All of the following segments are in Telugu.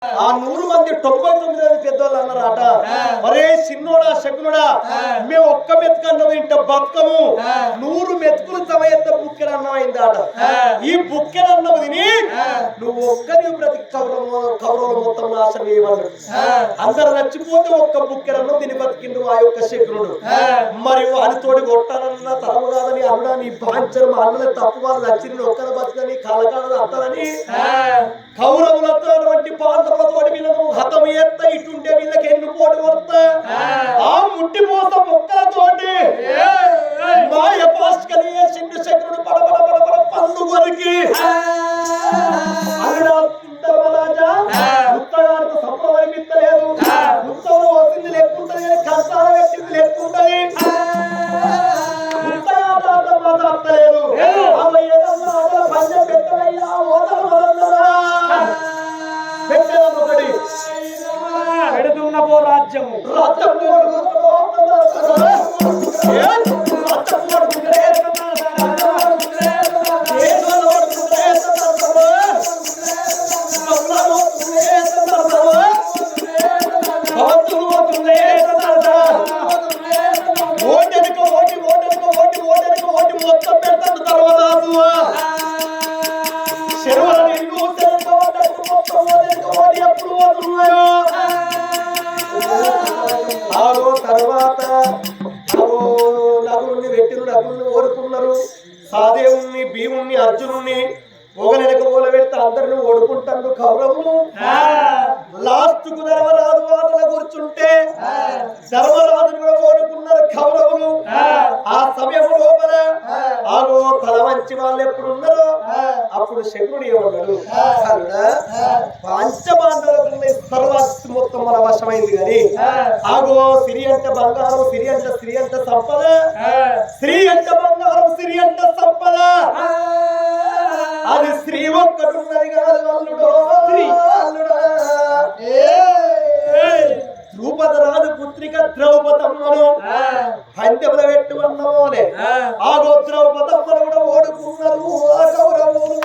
ఆ 100 మంది 99 పెద్దోళ్ళు అన్నారట, మరే చిన్నోడా శకునుడా, మేము ఒక్క మెతుకన్నం ఇంట బతుకము, 100 మెతుకులు సమయంత బుక్కెన అన్నం అయిందట. ఈ బుక్కెన అన్నం తిని నువ్వు ఒక్కరి బ్రతికి కౌరవులు మొత్తం నాశనం చేయమన్నాడు. అందరు నచ్చిపోతే ఒక్క బుక్కెనన్నం తిని బతికిండు ఆ యొక్క శకునుడు. మరి వారితోటి కొట్టాలన్న తరము కాదని అరుడా నీ బాంచరు మా అన్నలే తప్పు వాళ్ళు నచ్చిన ఒక్కరు బతుకని కాలకాలం అత్తలని కౌరవులతో పాండవులతోటి వీళ్ళను హతం ఎత్త ఇటుంటే వీళ్ళకి ఎన్ను పోటీ కొడతా ఆ ముట్టి పోత మొక్కలతోటి మాయ పాస్కలి సింధు శకునుడు పడబడ పడబడ పన్ను కొరికి అరుడా ధర్మరాజా ముత్తగారికి సంప్రదాయం ఇస్తలేదు. ముత్తలు వస్తుంది లెక్కుంటది, కష్టాల పెట్టింది లెక్కుంటది, అత్తలేదు. అలా ఏదన్నా అదల పంచం పెట్టనయ్యా ఓదలు వదలరా పెట్టేదాన్ని ఒకటి పెడుతున్న పో రాజ్యము తర్వాత నగుల్ని పెట్టిన నగుల్ని ఓడుకున్నారు. సాదేవుణ్ణి భీముణ్ణి అర్జునుణ్ణి ఒకనెనక ఓల పెడితే అందరిని ఓడుకుంటారు కౌరవులు. లాస్ట్ కు ధర్మరాజు వాటల కూర్చుంటే ధర్మరాజుని కూడా ఓడుకున్నారు కౌరవులు. ఆ సమయం లోపల ఆగో తల మంచి వాళ్ళు ఎప్పుడు ఉన్నారో అప్పుడు శకునుడు ఏమన్నాడు, పంచపాండవులకు సర్వాస్తి మొత్తం మన వశమైంది కానీ ఆగో సిరి అంటే బంగారం, సిరి అంటే స్త్రీ అంటే సంపద, స్త్రీ అంటే బంగారం, స్త్రీ అంటే సంపద, అది స్త్రీ ఒక్కటి ఉన్నది కాదు అల్లుడో ద్రౌపద రాజు పుత్రిక ద్రౌపదమ్మను పందెముల పెట్టుకున్నామోనే ఆగో ద్రౌపదమ్మను కూడా ఓడుకున్నారు ఆ కౌరవులు.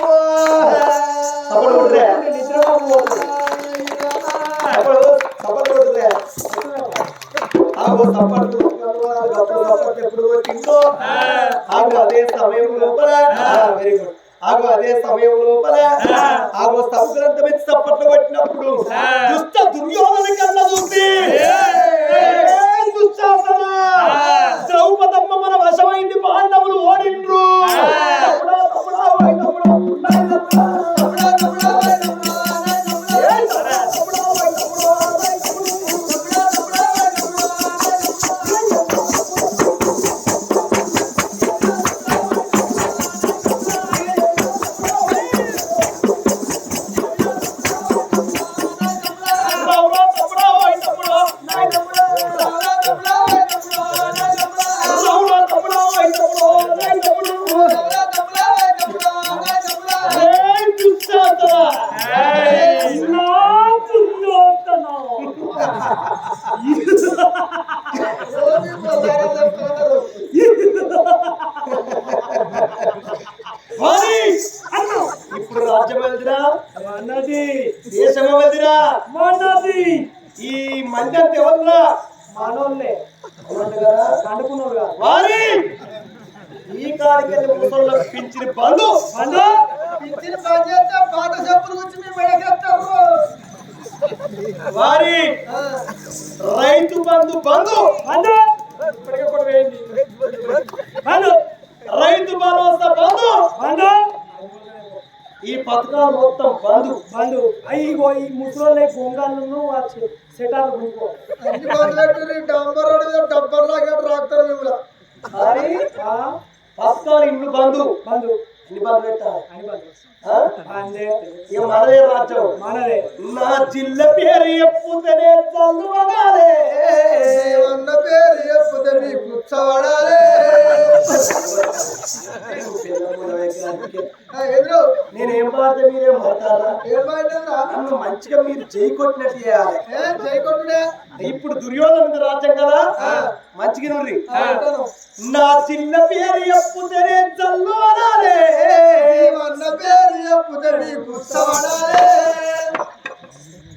ఆగో సపట్లు ఎప్పుడు వచ్చిందో ఆగో అదే సమయం లోపల వెరీ గుడ్ ఆగో అదే సమయం లోపల ఆగో సముద్రంత మెచ్చి చప్పట్లు కొట్టినప్పుడు దుష్ట దుర్యోధన కళ్ళ చూసి దుశ్శాసన ద్రౌపదమ్మ మన వశమైంది, పాండవులు ఓడిండ్రు. ఇప్పుడు రాజ్యం వెళ్తురా అన్నది, దేశం వెళ్తురా అన్నది, ఈ మంది అంటే ఎవరురా మనోళ్ళే అనుకున్నారు వారి ఈ కాడికి ముసళ్ళకి పింఛని బంధు పింఛని బంద్ చేస్తే పాత చెప్పులు వచ్చి మేము ఎడగెత్తారు. వారి రైతు బంధు బంధు రైతు భరోసా బంధు బంధు ఈ పథకాలు మొత్తం బంధు బంధు అయ్యో ఈ ముసలి గొంగాలను సెటాలు పథకాలు ఇల్లు బంధు బంధు ఇన్ని బంధు పెట్టాలి. మనదే రాజ్యం మనదే. నా జిల్ల పేరు ఎప్పుతనే చదువడాలే, అన్న పేరు ఎప్పుతే మీ కూర్చోవడాలే. నేనేం పాడితే మీరేం పడతారా? నన్ను మంచిగా మీరు జై కొట్టినట్టు చేయాలి. జై కొట్టుడే ఇప్పుడు దుర్యోధన రాజ్యం కదా, మంచిగా నుర్రి. నా చిన్న పేరు ఎప్పుతనే చల్లు అనాలే, అన్న పేరు ఎప్పుతే మీ కూర్చోవడాలే.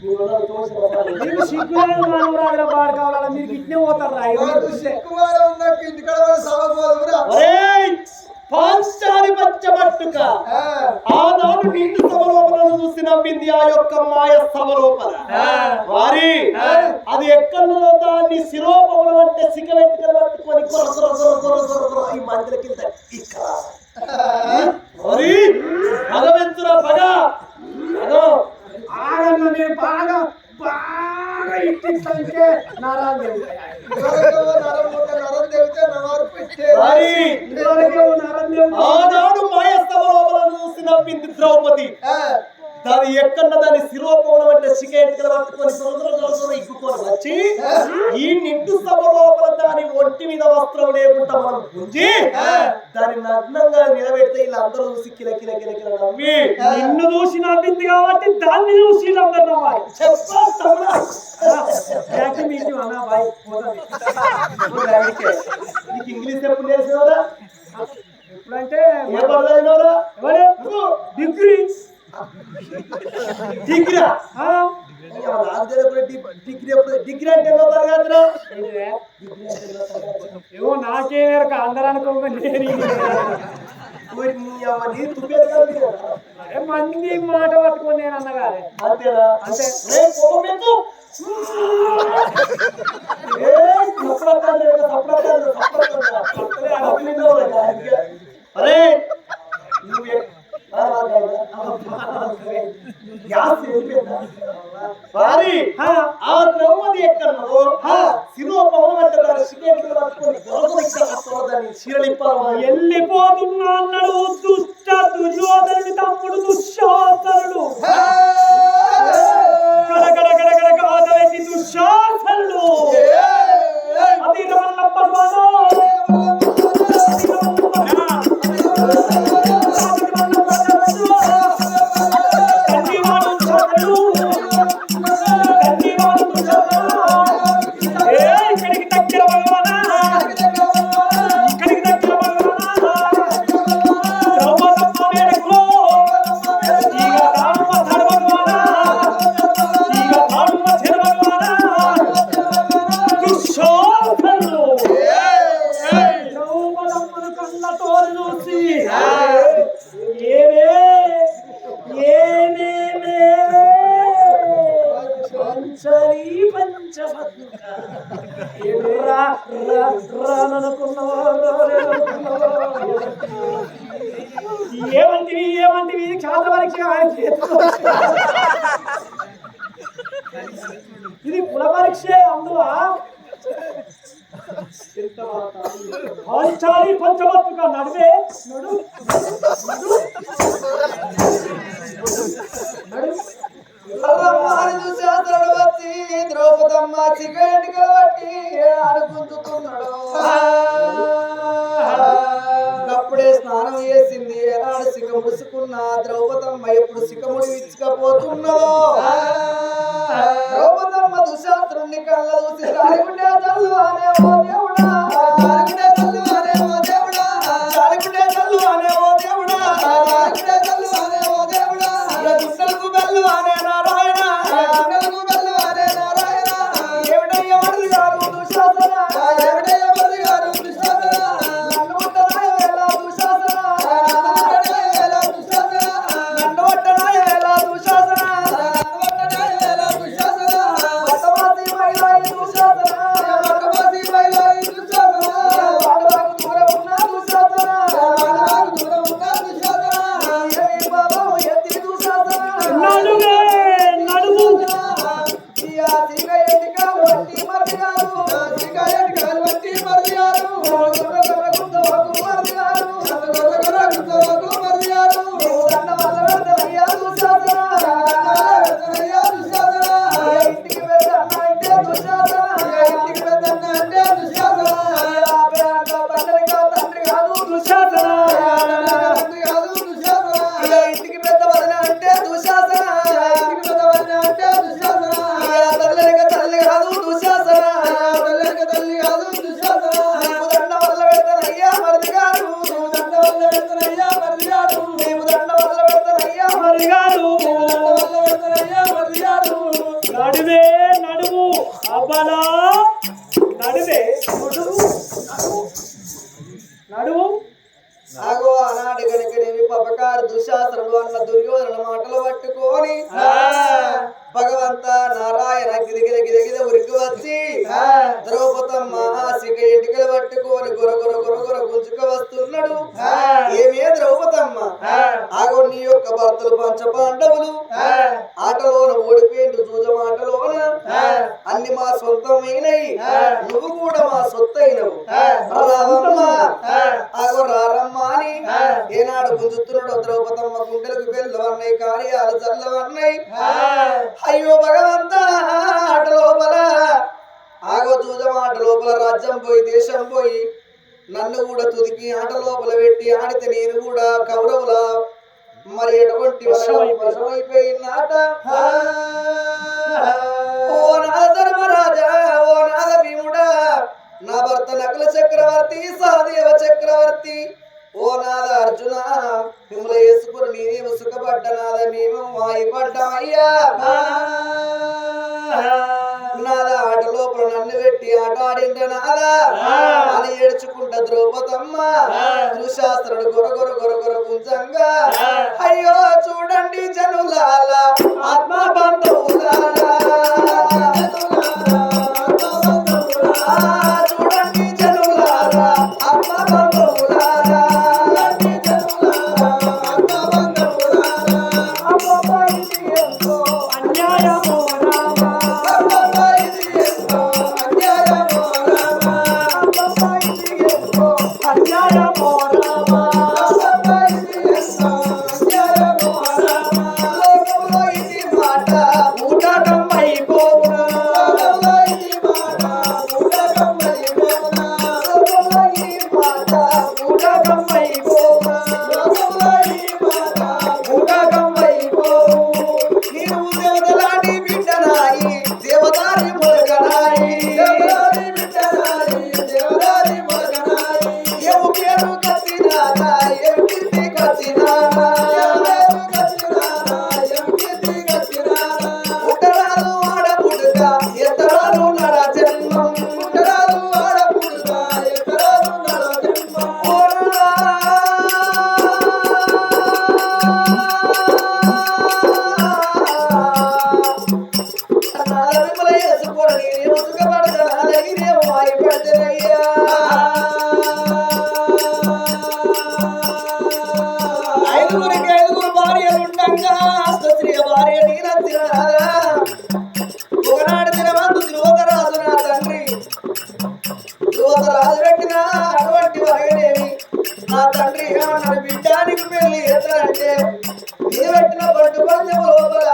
మీకు సిగ్గులేదు మనవరాజుల పాడు కావాలా మీరు ఇట్నే పోతారు పాంచాలి పంచబట్టుక ఆనాడు నిండు సభలోపలను చూసి నవ్వింది ఆ యొక్క మాయ సభలోపల వారి అది ఎక్కడో దాన్ని శిరోపవనం అంటే సిగరెట్టుకలు పట్టుకొని ఈ మందిరకి ఇక్కడ మరి భగవంతురా పగ ఆగన్న నేను బాగా బాగా ఇట్టింటే ఆనాడు మాయస్తవ లోపల చూసి నవ్వింది ద్రౌపది దాని ఎక్కడన్నా దాని శిరోపవనం అంటే సిగరెట్టుకలు పట్టుకొని ఇక్కుకొని వచ్చి ఈ నిండు సభ లోపల దాని ఒంటి మీద వస్త్రం లేకుండా మనం గుంజి దాని నగ్నంగా నిలబెడితే ఇలా అందరూ చూసి కిల కిల కిల కిల నవ్వి నిన్ను చూసి నవ్వింది కాబట్టి దాన్ని చూసి అందరు నవ్వాలి నీకు ఇంగ్లీష్ ఎప్పుడు నేర్చినవరా ఎప్పుడంటే ఏ పడదైనవరా డిగ్రీ డిగ్రీ డిగ్రీ అంటే ఎన్నో తరగతిరా ఏమో నాకే వరకు అందరూ అనుకోగా మంది మాట పట్టుకొని నేను అన్నగానే అంతేనా అంతే అరే వారి ఆ ద్రౌపది ఎక్కడో శిరోపవనం అంటే దాని సిగరెట్లు పట్టుకొని చీరలిప్పాలి వెళ్ళిపోతున్నా అన్నాడు దుష్ట దుర్యోధనుడి తమ్ముడు దుశ్శాసనుడు గడగడ గడగడ కాదలేసి దుశ్శాసనుడు అతి ఏమంటివి ఏమంటివి క్షాత్రపరీక్ష ఇది కుల పరీక్ష అందులో పాంచాలి పంచమత్తుగా నడువే నడు ద్రౌపదమ్మ సిగరెట్ కాబట్టి ఆడుకుంటున్నాడు అప్పుడే స్నానం చేసింది ఎలాంటి సిగ ముడుచుకున్న ద్రౌపదమ్మ ఎప్పుడు సిగముడి విచ్చుకపోతున్నదో ద్రౌపదమ్మ దుశాస్త్రుణ్ణి కళ్ళ చూసి దారిగుండే తల్లు అనే ఓ దేవుడా దారిగుండే తల్లు అనే ఓ దేవుడా దారిగుండే తల్లు అనే ఓ దేవుడా దారిగుండే తల్లు అనే ఓ దేవుడా గుండెలకు బెల్లు అనే నారాయణ గుండెలకు బెల్లు అనే నారాయణ ఏమిటయ్య వరది గారు దుశాసన ఏమిటయ్య వరది గారు దుశాసన నన్ను కొట్టనాయ వేళ దుశాసన నన్ను కొట్టనాయ వేళ దుశాసన నన్ను కొట్టనాయ నడువే నడువు అబ్బలా నడువే నడువు ఆగో ఆనాడు గనుక నేమి పపకారు దుశ్శాసనుడు అన్న దుర్యోధన మాటలు పట్టుకొని భగవంత నారాయణ గిరిగిర గిరగిర ఉరికి వచ్చి ద్రౌపదమ్మ సిగ ఎంటికలు పట్టుకొని గుర గుర గుర గుర గుంజుక వస్తున్నాడు. ఏమే ద్రౌపదమ్మ ఆగో నీ యొక్క భర్తలు పంచ పాండవులు ఆటలోన ఓడిపోయిండు జూజమాటలోన అన్ని మా సొంతమైనవి నువ్వు కూడా మా సొత్తైనవు రావమ్మ ఆగో రారమ్మ అని ఏనాడు గుంజుతున్నాడు ద్రౌపదమ్మ గుండెలకు వెళ్ళవన్నాయి కార్యాలు చల్లవన్నాయి. అయ్యో భగవంత ఆట లోపల ఆగో చూద్దాం ఆట లోపల రాజ్యం పోయి దేశం పోయి నన్ను కూడా తుదికి ఆట లోపల పెట్టి ఆడితే నేను కూడా కౌరవుల మరి ఎటువంటి వశమైపోయినాట. ఓ నాద ధర్మరాజా ఓ నాద భీముడా నా భర్త నకుల చక్రవర్తి సహదేవ చక్రవర్తి ఓ నాద అర్జున మిమ్మల్ని వేసుకుని నేనేమో సుఖపడ్డ నాద మేము మాయపడ్డామయ్యా. నాద ఆట లోపల నన్ను పెట్టి ఆట ఆడిండ్ర నాదా అని ఏడ్చుకుంటా ద్రౌపదమ్మ దుశ్శాసనుడు గొర గొర గొర గొర గుంజంగా అయ్యో చూడండి జనులాల ఆత్మ బంధువులారా చూడండి జనులారా ఆత్మ బంధువులారా ఒకనాడు దినమందు ధ్రువతరాజు నా తండ్రి ధ్రువతరాజు పెట్టిన అటువంటి వరగనేవి నా తండ్రి ఏమన్నాడు బిడ్డానికి పెళ్లి ఎత్తనంటే నీ పెట్టిన పట్టు పందెం లోపల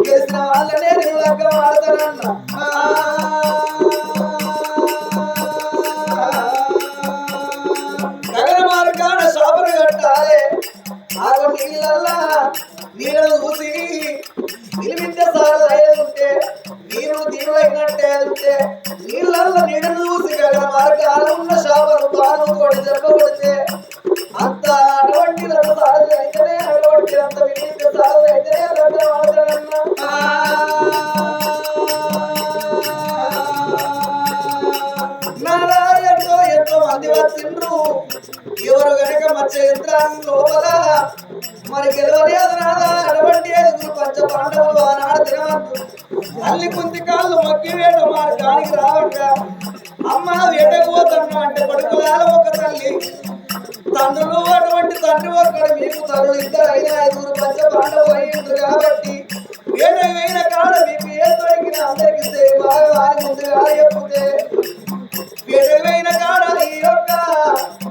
గెలిచిన వాళ్ళనే నేను లగ్గం ఆడతానన్నా. గగన మార్గాన శాపను కట్టాలి ఆగో నీళ్ళల్లా నీళ్ళను చూసి నిలిమించే సార్లు అయ్యేదుంటే నీరు దీవులైనట్టే ఉంటే నీళ్ళల్లో నీడను చూసి గగన మార్గాన ఉన్న శాపను పాను కొడి జరపబడితే అంత అటువంటి సార్లు అయితేనే అటువంటి అంత వినిమించే సార్లు అయితేనే లగ్నం ఆడతానన్నా. నారాయణతో ఎంతో మంది వచ్చిండ్రు ఎవరు గనక మత్స్య యంత్రాన్ని లోపల మరి గెలవలేదు నాదా అటువంటి ఐదుగురు పంచ పాండవులు ఆనాడు తినవద్దు తల్లి కుంతి కాళ్ళు మక్కి వేట మార్గానికి రావట అమ్మ వేటకు పోతున్నా అంటే కొడుకులాల ఒక తల్లి తండ్రులు అటువంటి తండ్రి ఒక్కడు మీకు తల్లు ఇద్దరు అయినా ఐదుగురు పంచ పాండవులు అయ్యిండ్రు కాబట్టి వేటకు వేయిన కాడ మీకు ఏ దొరికిన అందరికి బాగా వారి ముందుగా చెప్పుతే వేటకు కాడ ఈ యొక్క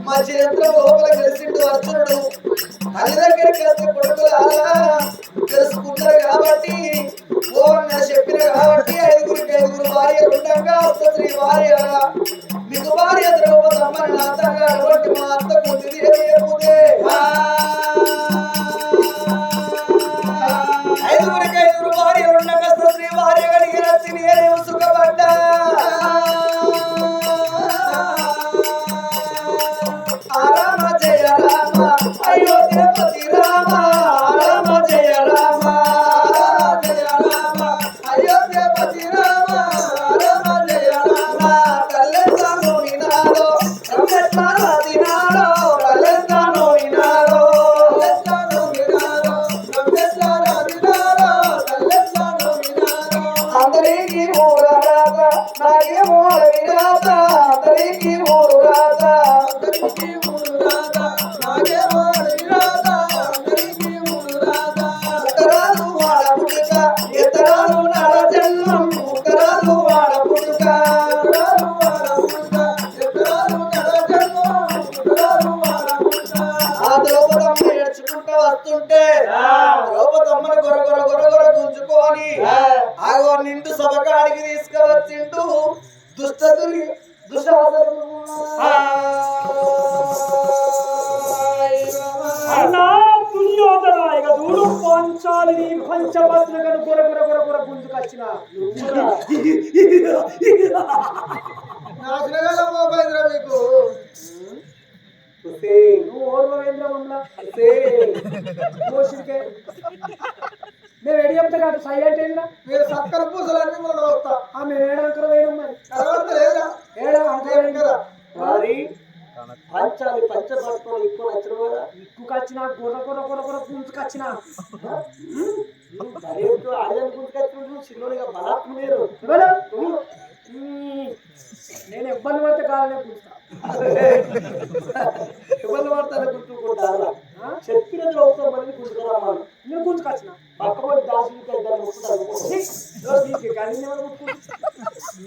మా చరిత్రం లోపల కలిసిండు అర్జునుడు తల్లి దగ్గరికి వెళ్తే కొడుకులు అలా తెలుసుకుంటారు కాబట్టి ఓ చెప్పిన కాబట్టి ఐదుగురికి ఐదుగురు భార్యలు ఉండగా శ్రీ భార్య మీకు భార్య ద్రౌపదమ్మని నా అత్తగా అటువంటి మా అత్త కుంది చెప్పుతే ఐదుగురికి ఐదుగురు భార్యలు ఉండగా జయ పతి రామ రామ జయ రామ తల్లెత్తాను వినాలో రమ్మెత్తాను తినాలో తల్లెత్తాను వినాలో తల్లెత్తాను వినాలో రమ్మెత్తాను తినాలో తల్లెత్తాను వినాలో అందరికి మూల రాత నాకేమో విరాత అందరికి మూల రాత అందరికి మూల రాత నాకేమో విరాత అందరికి మూల రాత ఉత్తరాలు వాడ పుట్టుక ఎత్తరాలు నడ జన్మం ఉత్తరాలు వాడ పుట్టుక ఉత్తరాలు వాడ పుట్టుక ఎత్తరాలు నడ జన్మం ఉత్తరాలు వాడ పుట్టుక ఆ ద్రౌపదమ్మ ఏడ్చుకుంటూ వస్తుంటే ద్రౌపదమ్మను గొర గుంజుకొని ఆగో నిండు సభకాడికి తీసుకువచ్చిండు దుష్టదురి దుశాసనుడు అన్నా దుర్యోధన ఇక చూడు పంచాలిని పంచభద్రకను గొర గుంజుకొచ్చిన నాశనగాల మోపైందిరా మీకు నువ్వు ఓర్వేంద్రమంలా మేము ఎడి చెప్తా కాదు సైలెంట్ ఏంద్రా మీరు సక్కర పూసలన్నీ మనం వస్తా ఆమె ఏడంకర వేయడం మరి లేదా ఏడా అంకర కదా మరి పంచాలి పంచభట్టు ఎక్కువ నచ్చిన కదా ఇక్కుకొచ్చిన గొర్ర గుంజుకొచ్చిన అడగని గుర్తుకొచ్చిన చిన్నగా బలాత్మలేరు నేను ఇబ్బంది పడితే కావాలనే గుంజుతా ఇబ్బంది పడతానే గుర్తుకుంటారా చెప్పినది అవసరం మంది గుర్తుకురామాను నేను గుంజుకొచ్చిన పక్కబడి దాసులకి ఇద్దరు ముట్టుతారు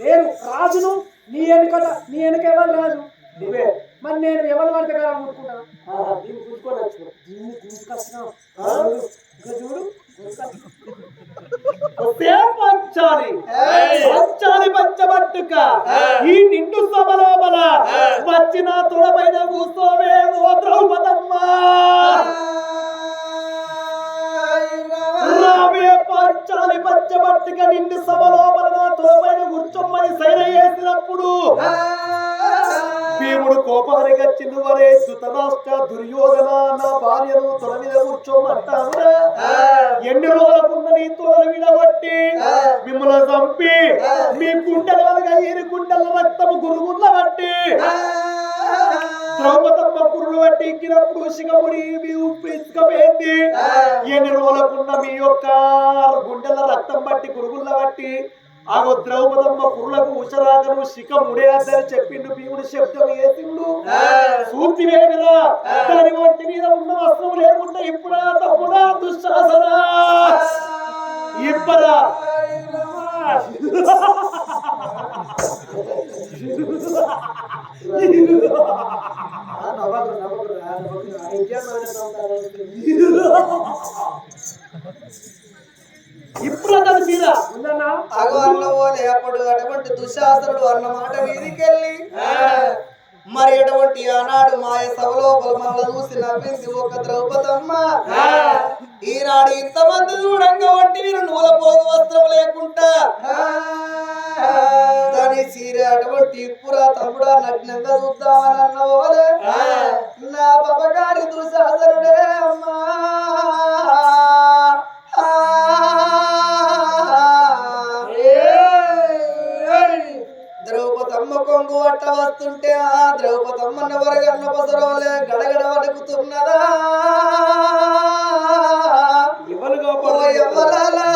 నేను రాజును నీ వెనుక ఎవరు రాజు నువ్వే మరి నేను ఎవరు పడితే కదా ముట్టుకుంటాను దీన్ని గుర్తుకొని వచ్చిన దీన్ని గుంజుకొచ్చినావు ఇంకా చూడు పంచాలి పంచాలి పంచబట్టుక ఈ నిండు సభ లోపల వచ్చిన తొడపైన కూర్చోవే ఓ ద్రౌపదమ్మ రావే పంచాలి పంచబట్టుక నిండు సభ లోపల నా తొడపైన కూర్చోమని సైన చేసినప్పుడు భీముడు కోపానికి వచ్చింది వరే ధృతరాష్ట్ర దుర్యోధన నా భార్యను తొడ మీద కూర్చోమంటావురా ఎన్ని రోజులకున్న నీ తోడ విడగొట్టి మిమ్మల్ని చంపి మీ గుండెల వలగా ఏరి గుండెల రక్తము గురుగుళ్ళ బట్టి ద్రౌపదమ్మ కుర్రు బట్టి ఎక్కినప్పుడు శిఖముడి మీ ఉప్పు ఇసుకపోయింది ఎన్ని రోజులకున్న మీ యొక్క గుండెల రక్తం బట్టి గురుగుళ్ళ బట్టి ఆగో ద్రౌపదమ్మ కుర్రకు ఉషరాకను శిఖముడే అని చెప్పిండు భీముడు శబ్దం వేసిండు సూర్తి వేమిరా దాని ఒంటి మీద ఉన్న వస్త్రం లేకుండా ఇప్పుడా తప్పుడా దుశ్శాసనా ఇప్పరా ఇప్పుడు అతను తీరా ఉందన్నా అగో అన్నవోలే అప్పుడు అటువంటి దుశ్శాసనుడు అన్న మాట మీదికెళ్ళి మరి ఎటువంటి ఆనాడు మాయ సభలో బలమల్ల చూసి నవ్వింది ఒక ద్రౌపదమ్మ ఈనాడు ఇంతమంది చూడంగా వంటి వీరు నూల పోగు వస్త్రం లేకుండా దాని చీర అటువంటి ఇప్పుడా తమ్ముడా నగ్నంగా చూద్దామని అన్నవోలే నా బాబగారి దుశ్శాసనుడే అమ్మా ద్రౌపదమ్మ కొంగు అట్ట వస్తుంటే ఆ ద్రౌపదమ్మని వరగన్న పసరోలే గడగడ వణుకుతున్నదా ఎవ్వలాలా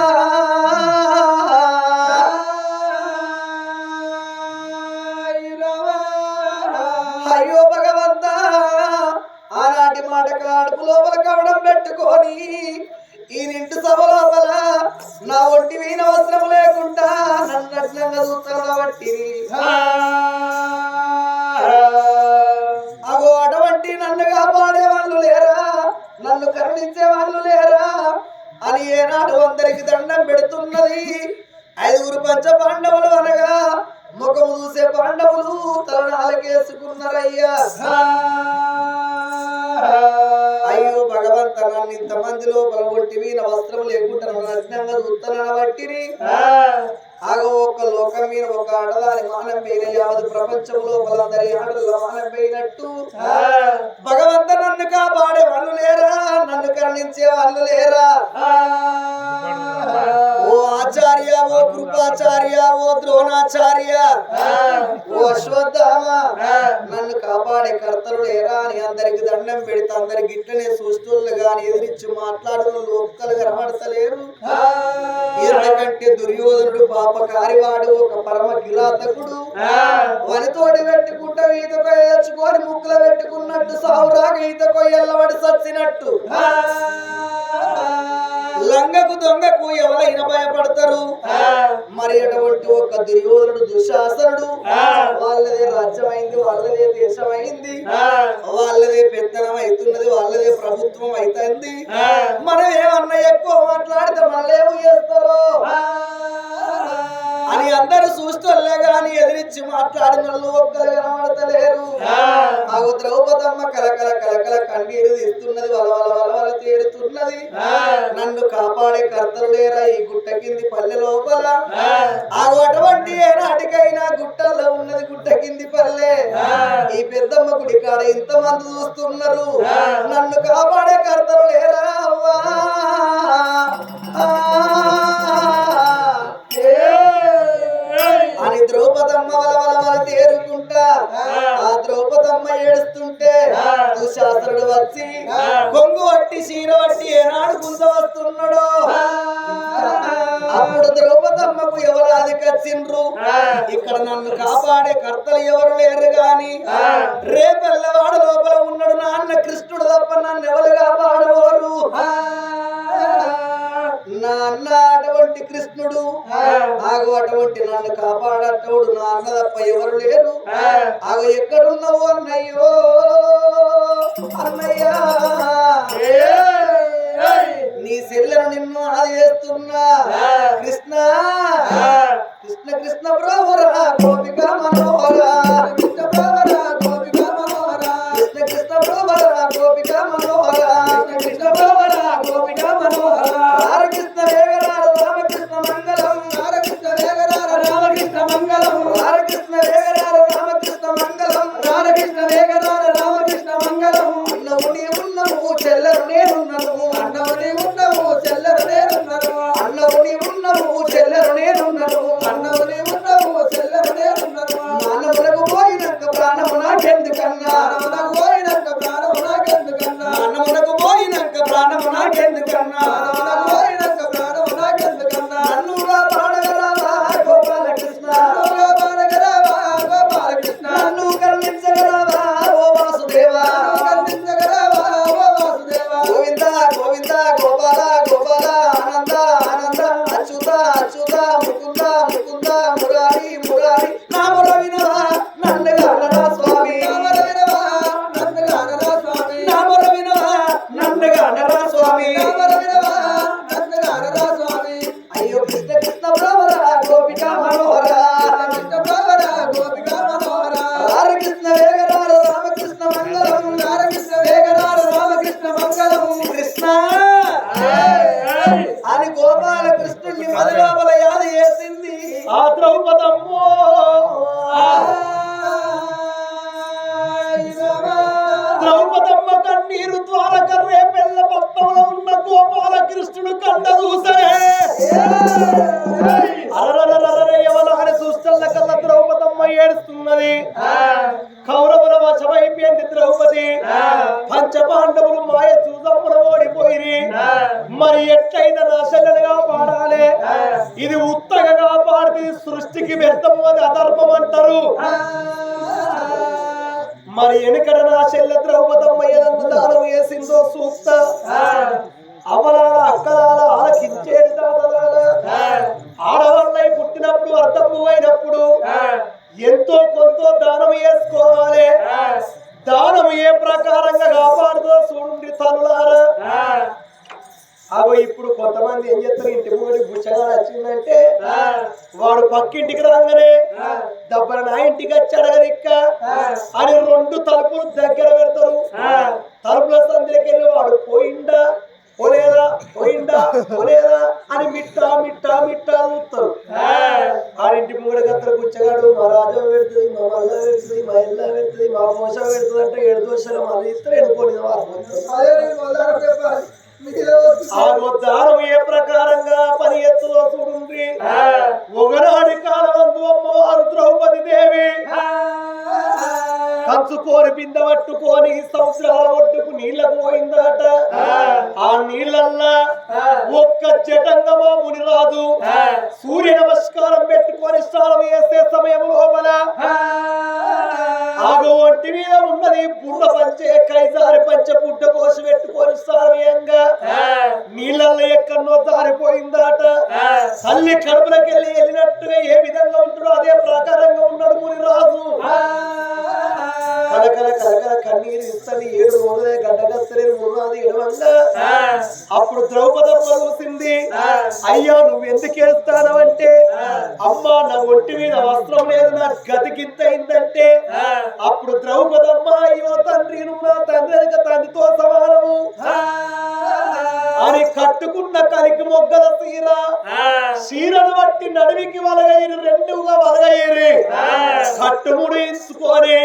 అయ్యో భగవంతా ఆనాటి మాట కాడుపు లోపల కవడం పెట్టుకొని ఈ నింటి సభ లోపల నా ఒంటి వీణ వస్త్రం లేకుండా నన్ను నగ్నంగా చూస్తాను బట్టి అగో అటువంటి నన్ను కాపాడే వాళ్ళు లేరా నన్ను కరుణించే వాళ్ళు లేరా అని ఏనాడు అందరికి దండం పెడుతున్నది 5 పంచ పాండవులు అనగా ముఖము చూసే పాండవులు తలనాలకేసుకున్నారయ్యా అయ్యో భగవంత నన్ను ఇంతమంది లోపల ఒంటి వీణ వస్త్రం లేకుండా నగ్నంగా చూస్తానని బట్టిని ఆగో ఒక్క లోకం మీద ఒక ఆడదాని మానం పోయిన యావత్ ప్రపంచం లోపలందరి ఆడల మానం పోయినట్టు భగవంత నన్ను కాపాడే వాళ్ళు లేరా, నన్ను కరుణించే వాళ్ళు లేరా? ఓ ఆచార్య, ఓ కృపాచార్య, ఓ ద్రోణాచార్య, ఓ అశ్వత్థామ, నన్ను కాపాడే కర్తలు లేరా అని అందరికి దండం పెడితే అందరికి ఇట్లనే చూస్తూళ్ళు గాని ఎదిరించి మాట్లాడిన ఒక్కలు కనబడతలేరు. ఎందుకంటే దుర్యోధనుడు పాపకారివాడు, ఒక పరమ కిరాతకుడు. వనితోటి పెట్టుకుంటే ఈత కొయ్యచ్చుకొని ముక్కులు పెట్టుకున్నట్టు సావురాగా ఈత కొయ్యల్లబడి సచ్చినట్టు లంగకు దొంగకు ఎవరైనా భయపడతారు. మరి అటువంటి ఒక దుర్యోధనుడు దుశ్శాసనుడు, వాళ్ళదే రాజ్యమైంది, వాళ్ళదే దేశమైంది, వాళ్ళదే పెత్తనం అవుతున్నది, వాళ్ళదే ప్రభుత్వం అవుతుంది. మనం ఏమన్నా ఎక్కువ మాట్లాడితే మనలేమో చేస్తారో అని అందరూ చూస్తూలే గాని ఎదిరించి మాట్లాడిన వాళ్ళు ఒక్కరు కనబడతలేరు. ఆ ద్రౌపదమ్మ కలకల కలకల కన్నీరు తీస్తున్నది, వలవల వలవల తేరుతున్నది. నన్ను కాపాడే కర్తలు లేరా ఈ గుట్ట కింది పల్లె లోపల? అటువంటి ఏనాటికైనా గుట్టల్లో ఉన్నది గుట్ట కింది పల్లె. ఈ పెద్దమ్మ గుడి కాడ ఇంతమంది చూస్తున్నారు, నన్ను కాపాడే కర్తలు లేరా అవ్వా? అని ద్రౌపదమ్మ వలవల తేరుకుంటా ఆ ద్రౌపదమ్మ ఏడుస్తుంటే దుశ్శాసనుడు వచ్చి కొంగు వట్టి చీర వట్టి ఏనాడు గుంత వస్తున్నాడో అప్పుడు ద్రౌపదమ్మకు ఎవరాది కచ్చిండ్రు. ఇక్కడ నన్ను కాపాడే కర్తలు ఎవరు లేరు గాని రేపెల్లవాడు లోపల ఉన్నాడు నాన్న కృష్ణుడు తప్ప నన్ను ఎవరు కాపాడబోరు. నాన్న అటువంటి కృష్ణుడు, ఆగు అటువంటి నన్ను కాపాడటోడు నాన్న తప్ప ఎవరు లేరు. ఆగు ఎక్కడున్నావు అన్నయ్యో, అన్నయ్యా నీ చెల్లెను నిన్ను అది చేస్తున్నా. కృష్ణ కృష్ణ కృష్ణ బ్రవరా గోపిక మనోహరా, కృష్ణ బ్రవరా గోపిక మనోహరా, కృష్ణ కృష్ణ బ్రవరా గోపిక మనోహరా, కృష్ణ బ్రవరా గోపిక మనోహరా. హరకృష్ణ వేగరార రామకృష్ణ మంగళం, హరకృష్ణ వేగరార రామకృష్ణ మంగళం, హరకృష్ణ వేగరార రామకృష్ణ మంగళం, హరకృష్ణ వేగరార రామకృష్ణ మంగళం. అన్నవు నీ ఉన్నవు చెల్లరు నేనున్నను, అన్నవు నీ ఉన్నవు చెల్లరు నేనున్నను, అన్నవు నీ ఉన్నవు చెల్లరు నేనున్నను, అన్నవు నీ ఉన్నవు చెల్లరు నేనున్నను. నాన్నములకు పోయినాక ప్రాణము నాకెందుకన్నా, నాన్నములకు పోయినాక ప్రాణము నాకెందుకన్నా, నాన్నములకు పోయినాక ప్రాణము నాకెందుకన్నా, నాన్నములకు పోయినాక ప్రాణము నాకెందుకన్నా. నన్నుగా పాడగలవా గోపాలకృష్ణ, నన్నుగా పాడగలవా గోపాలకృష్ణ, నన్ను కరుణించగలవా ఓ వాసుదేవా, కరుణించగలవా ఓ వాసుదేవా. గోవింద గోవింద గోపాల గోపాల ఆనంద ఆనంద అచ్యుత అచ్యుత ముకుంద ముకుంద మురారి మురారి. నా మొర వినవా నన్ను గానరా స్వామి, నా మొర వినవా నన్ను గానరా స్వామి, నా మొర వినవా నన్ను గానరా స్వామి, నా మొర వినవా నన్ను గానరా స్వామి. అయ్యో కృష్ణ కృష్ణ బ్రవరా గోపిక మనోహరా, కృష్ణ బ్రవరా గోపిక మనోహరా. హరకృష్ణ వేగరార రామకృష్ణ మంగళం, హరకృష్ణ వేగరార రామకృష్ణ మంగళం. కృష్ణ అని గోపాల కృష్ణుడిని మదిలోపల యాద చేసింది ఆ ద్రౌపదమ్మో. ద్రౌపదమ్మ కన్నీరు ద్వారక రేపెల్ల పట్టణంలో ఉన్న గోపాల కృష్ణుడు కండ చూసే ఎవరు చూస్తల్ల కల్లా ద్రౌపదమ్మ ఏడుస్తున్నది. కౌరవుల వశమైపోయింది ద్రౌపది. పంచపాండవులు మాయ చూసమ్మడ ఓడిపోయి మరి ఎట్లయితే నా చెల్లెలుగా పాడాలి. ఇది ఉత్తగా కాపాడి సృష్టికి వ్యర్థం, అది అధర్మం అంటారు. మరి వెనుకడ నా చెల్లె ద్రౌపదమ్మ ఏదంత దానం వేసిందో సూక్త అవలాల అక్కలాల ఆలకించేది దాదాల. ఆడవాళ్ళై పుట్టినప్పుడు అర్థము అయినప్పుడు ఎంతో కొంత దానం వేసుకోవాలి. దానం ఏ ప్రకారంగా కాపాడుతో చూడండి తనులారా. అవి ఇప్పుడు కొంతమంది ఏం చేస్తారు, ఇంటి ముందు బుచ్చగా వచ్చిందంటే వాడు పక్కింటికి రాగానే దబ్బర నా ఇంటికి వచ్చాడు కదా ఇక్క అని 2 తలుపులు దగ్గర పెడతారు. తలుపుల సందులోకి వెళ్ళి వాడు పోయిండా పోలేదా పోయిండా పోలేదా అని మిట్టా మిట్టా మిట్టా చూస్తారు. అని ఇంటి మూడు గత్తలు గుచ్చగాడు మా రాజా పెడుతుంది మా మల్ల పెడుతుంది మా ఇల్ల పెడుతుంది మా మోస పెడుతుంది అంటే 7 దోషాలు మళ్ళీ ఇస్తారు ఎడుకోని ఆ దారం ఏ ప్రకారంగా పని ఎత్తులో చూడుంది ఒకనాడి కాలవంతు అమ్మవారు ద్రౌపది దేవి కంచుకోని బిందె పట్టుకొని సంవత్సరాల ఒడ్డుకు నీళ్లకు పోయిందట. ఆ నీళ్ళల్లా ఒక్క జటంగమా మునిరాజు సూర్య నమస్కారం పెట్టుకొని స్నానం చేసే సమయం లోపల ఆగ ఒంటి మీద ఉన్నది బుర్ర పంచే కైజారి పంచ పుట్ట కోసి పెట్టుకొని స్నానంగా నీళ్ళల్లో ఎక్కడో జారిపోయిందట. తల్లి కడుపులోకి వెళ్ళినట్టుగా ఏ విధంగా ఉంటుందో అదే ప్రకారంగా ఉన్నాడు మునిరాజు. కలకల కలకల కన్నీరు ఇస్తుంది 7 రోజులే గడ్డగస్తలేదు మునిరాజు ఎడవంగా. అప్పుడు ద్రౌపదమ్మ చూసింది. అయ్యా నువ్వు ఎందుకు ఏడుస్తానంటే అమ్మా నా ఒంటి మీద వస్త్రం లేదు నా గతికింత అయిందంటే అప్పుడు ద్రౌపదమ్మ అయ్యో తండ్రి నువ్వు నా తండ్రి తండ్రితో సమానము అని కట్టుకున్న కలికి మొగ్గల చీరను బట్టి నడివికి వలగయ్యి 2గా వలగయ్యి కట్టుముడు ఇచ్చుకొని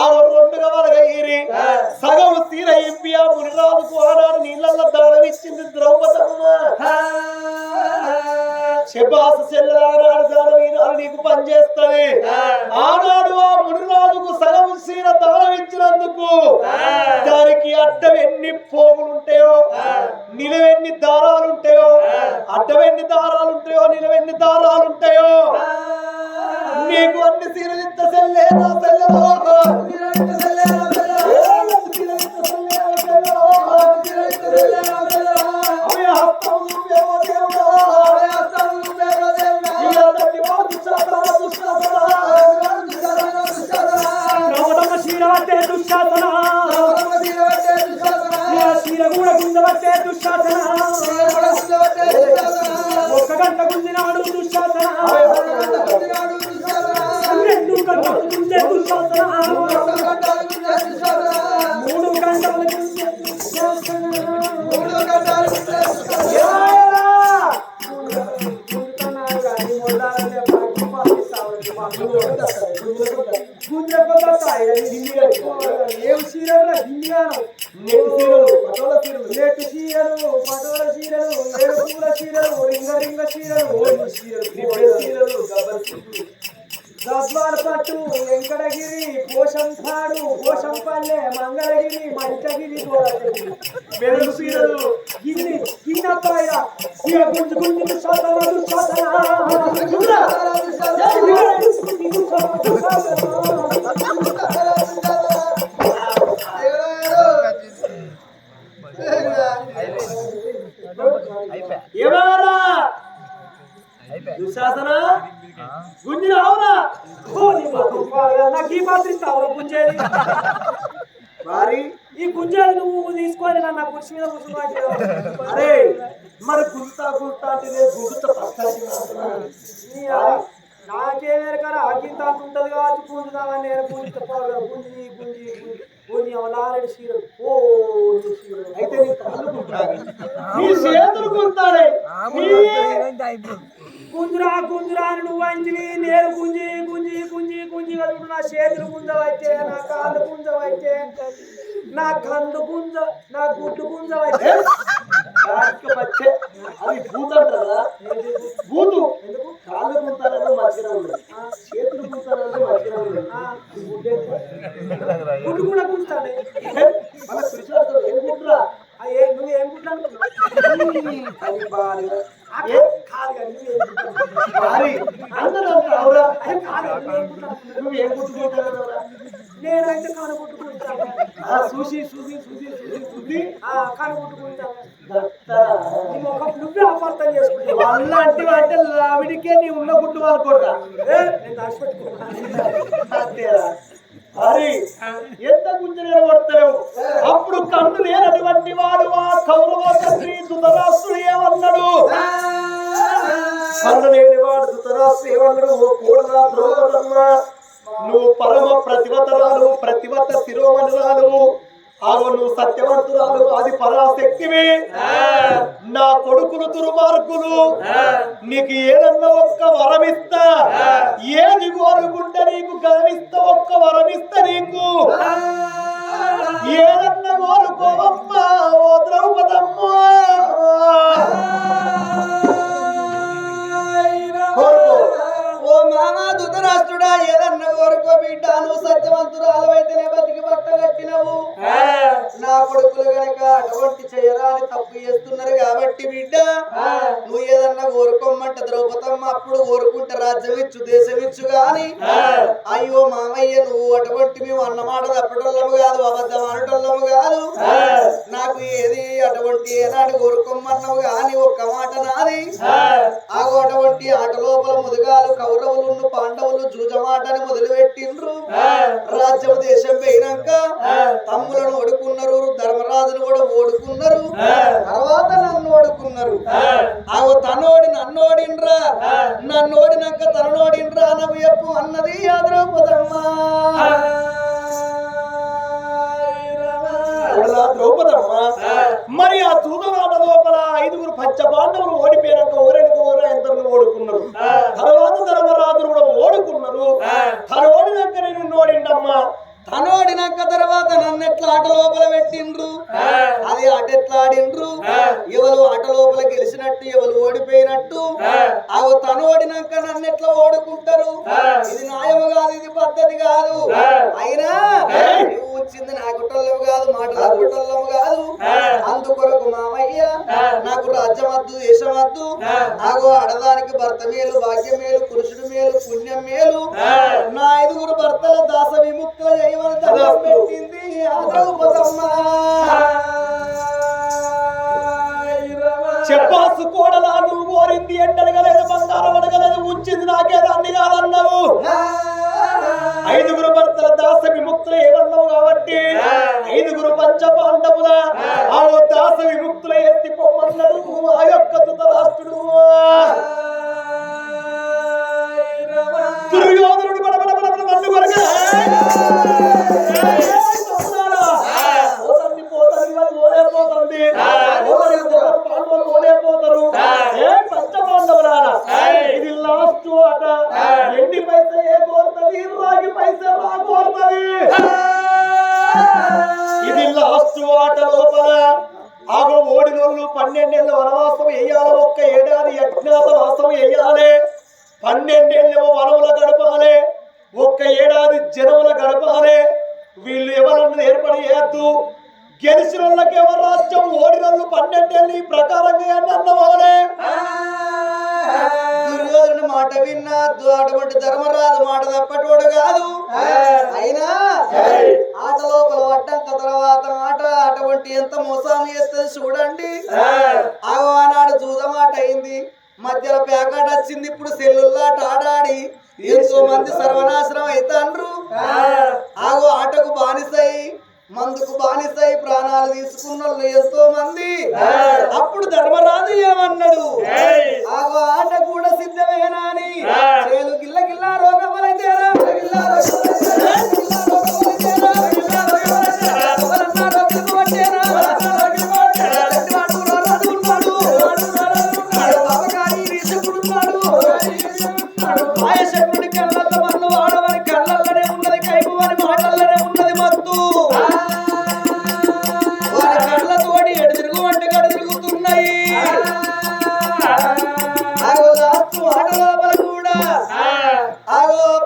ఆ 2గా వలగయ్యి సగం చీర ఇంపి ఆ మునిరాజుకు ఆనాడు నీళ్ళల్లో దానం ఇచ్చింది ద్రౌపదమ్మ. శబాస చెల్లెలానాడు దానం ఈనాడు నీకు పనిచేస్తుంది. ఆనాడు ఆ మునిరాజుకు సగం చీర దానం ఇచ్చినందుకు దానికి అడ్డం ఎన్ని పోగులుంటాయో నిలవెన్ని దారాలుంటాయో అడ్డమెన్ని దారాలుంటాయో నిలవెన్ని దారాలుంటాయో నీకు అన్ని సీరలింత సెల్లేదా సెల్లెలో ఒక్క గంట గుంజినాడు దుశ్శాసన 2 గంటలు గుంజే దుశ్శాసన 3 గంటలు గుంజే ఏం చీరలు హిందీగాను నెట్టు చీరలు పటోల చీరలు 7 పూల చీరలు రింగ చీరలు గద్వాల పట్టు వెంకటగిరి పోషంపాడు పోషంపల్లె మంగళగిరి మంచగిరి వెలుగు చీరలు గిన్ని గిన్నప్పాయ ఇక గుంజు గుంజు ఏమారా దుశ్శాసన గుంజి రావురా నాకు ఈ మాత్రం ఇస్తావు గుంజేది మరి ఈ గుంజేది నువ్వు తీసుకొని నా కుర్చీ మీద కూర్చున్నా. అరే మరి గుంతా అంటే గుంత నాకేమే కదా అగ్గింత ఉంటది కావచ్చు గుంజుదామని నేను గుంజి గుంజి గుంజి నారెడు చీరలు అయితే నీ కాళ్ళు గుంటాయి నీ చేతులు గుంటాయి గుంజురా గుంజురా నువ్వు అంజలి నేను గుంజి గుంజి గుంజి గుంజి కలుగుతు నా చేతులు గుంజవైతే నా కాళ్ళు గుంజవైతే నా కందు గుంజ నా గుడ్డు గుంజవైతే అది భూత అంటారా భూతు ఎందుకు కాళ్ళు గుంటారని మంచిగా ఉంది చేతులు గుంటారని మంచిగా ఉంది గుడ్డు కూడా గుంజుతాను మన కృష్ణ ఏం గుంటురా నువ్వు ఏం గుంటాను నేనైతే కనుగొట్టుకుంటాను చూసి చూసి చూసి చూసి చూసి కనుగొట్టుకుంటాను నువ్వే అపార్థం చేసుకుంటావు వాళ్ళ అంటే ఆవిడికే నీ ఉన్న గుడ్డు వాళ్ళు కూడా నేను దాచిపెట్టుకున్నాను. మరి ఎంత గుంజ నిలబడతావు అప్పుడు కన్ను లేనటువంటి వాడు ఆ కౌరవ తండ్రి ధృతరాష్ట్రుడు ఏమన్నాడు కన్ను లేనివాడు ధృతరాష్ట్రుడు ఏమన్నాడు కూడా ద్రౌపదమ్మ నువ్వు పరమ ప్రతివతరాలు ప్రతివత శిరోమణురాలు ఆగో నువ్వు సత్యవంతురాలు అది పరాశక్తివి నా కొడుకులు దుర్మార్గులు నీకు ఏదన్నా ఒక్క వరమిస్తా నీకు గర్విస్తా ఒక్క వరమిస్తా నీకు ఏదన్నా కోరుకోవమ్మా ఓ ద్రౌపదమ్మ ఓ మామా ధృతరాష్ట్రుడా ఏదన్నా కోరుకో బిడ్డ నువ్వు సత్యవంతురాలవైతేనే బతికి బట్ట కట్టినవు నా కొడుకులు గనక అటువంటి చేయరాని తప్పు చేస్తున్నారు కాబట్టి బిడ్డ నువ్వు ఏదన్నా కోరుకోమంట ద్రౌపదమ్మ అప్పుడు కోరుకుంటే రాజ్యం ఇచ్చు దేశం ఇచ్చు గాని అయ్యో మామయ్య నువ్వు అటువంటి మేము అన్నమాట తప్పటోళ్ళము కాదు అబద్ధం అనటోళ్ళము కాదు నాకు ఏది అటువంటి ఏనాడు కోరుకోమన్నావు గాని ఒక్క మాట నాది ఆగో అటువంటి ఆట లోపల ముదుగాలు కౌరవులు పాండవులు జూజమాటని మొదలుపెట్టిండ్రు రాజ్యం దేశం పోయినాక తమ్ములను ఓడుకున్నారు ధర్మరాజును కూడా ఓడుకున్నారు తర్వాత నన్ను ఓడుకున్నారు ఆగో తనోడి నన్నోడిండ్రా నన్నోడినాక తననోడిండ్రా నవ్వు చెప్పు అన్నది ఆ ద్రౌపదమ్మ ద్రౌపదమ్మ మరి ఆ దూదమాట లోపల 5 పంచపాండవులు ఓడిపోయినాక ఊరెనికి ఎందరిని ఓడుకున్నారు తర్వాత ధర్మరాజును కూడా ఓడుకున్నారు తను ఓడినాక నేను ఓడిండమ్మా తనోడినాక తర్వాత నన్ను ఎట్లా ఆట లోపల పెట్టిండ్రు అది ఆట ఎట్లా ఆడిండ్రు ఎవరు ఆట లోపల గెలిచినట్టు ఎవరు ఓడిపోయినట్టు అవి తనోడినాక నన్ను ఎట్లా ఓడుకుంటారు ఇది న్యాయము కాదు ఇది పద్ధతి కాదు అయినా నువ్వు వచ్చింది నా కుట్టలేవు కాదు మాట కుట్టలేము కాదు అందుకొరకు మామయ్య నాకు రాజ్యం వద్దు దేశం వద్దు నాకు ఆడదానికి భర్త మేలు భాగ్యం మేలు పురుషుడు మేలు పుణ్యం మేలు నా 5 భర్తల దాస విముక్తుల పెట్టింది ఆ ద్రౌపదమ్మ చెప్పాసు కోడలా నువ్వు కోరింది ఎండగలేదు బంగారం అడగలేదు ఉంచింది నాకే దాన్ని కాదన్నావు 5 భర్తల దాస విముక్తులు ఏమన్నావు కాబట్టి 5 పంచపాండవుల ఆ దాస విముక్తుల ఎత్తి పొమ్మన్నాడు ఆ యొక్క ధృతరాష్ట్రుడు దుర్యోధనుడు మన్ను కొరగా ఇది లాస్ట్ ఆట ఎండి పైసే కోరుతుంది రాగి పైసే రా కోరుతుంది ఇది లాస్ట్ ఆట లోపల ఆగో ఓడినోళ్ళు 12 ఏళ్ళ వనవాసం వేయాలి 1 ఏడాది అజ్ఞాతవాసం వేయాలి 12 ఏళ్ళేమో వనముల గడపాలి 1 ఏడాది జనముల గడపాలి వీళ్ళు ఎవరన్నా ఏర్పడి చేయద్దు గెలిచిన వాళ్ళకి ఎవరు రాజ్యం ఓడిన వాళ్ళు 12 ఏళ్ళు ఈ ప్రకారంగా అన్నవాలే దుర్యోధనుడి మాట విన్నా అటువంటి ధర్మరాజు మాట తప్పటోడు కాదు అయినా ఆట లోపల పడ్డాక తర్వాత ఆట అటువంటి ఎంత మోసాము చేస్తుంది చూడండి ఆనాడు జూదమాట అయింది మధ్యలో ప్యాకెట్ వచ్చింది ఇప్పుడు సెల్లుల్లాట ఆడాడి ఎంతో మంది సర్వనాశనం అవుతాండ్రు ఆగో ఆటకు బానిసై మందుకు బానిసై ప్రాణాలు తీసుకున్న ఎంతో మంది అప్పుడు ధర్మరాజు ఏమన్నాడు ఆగో ఆట కూడా సిద్ధమేనా అని చేలు గిల్ల గిల్ల రోగమలైతేరా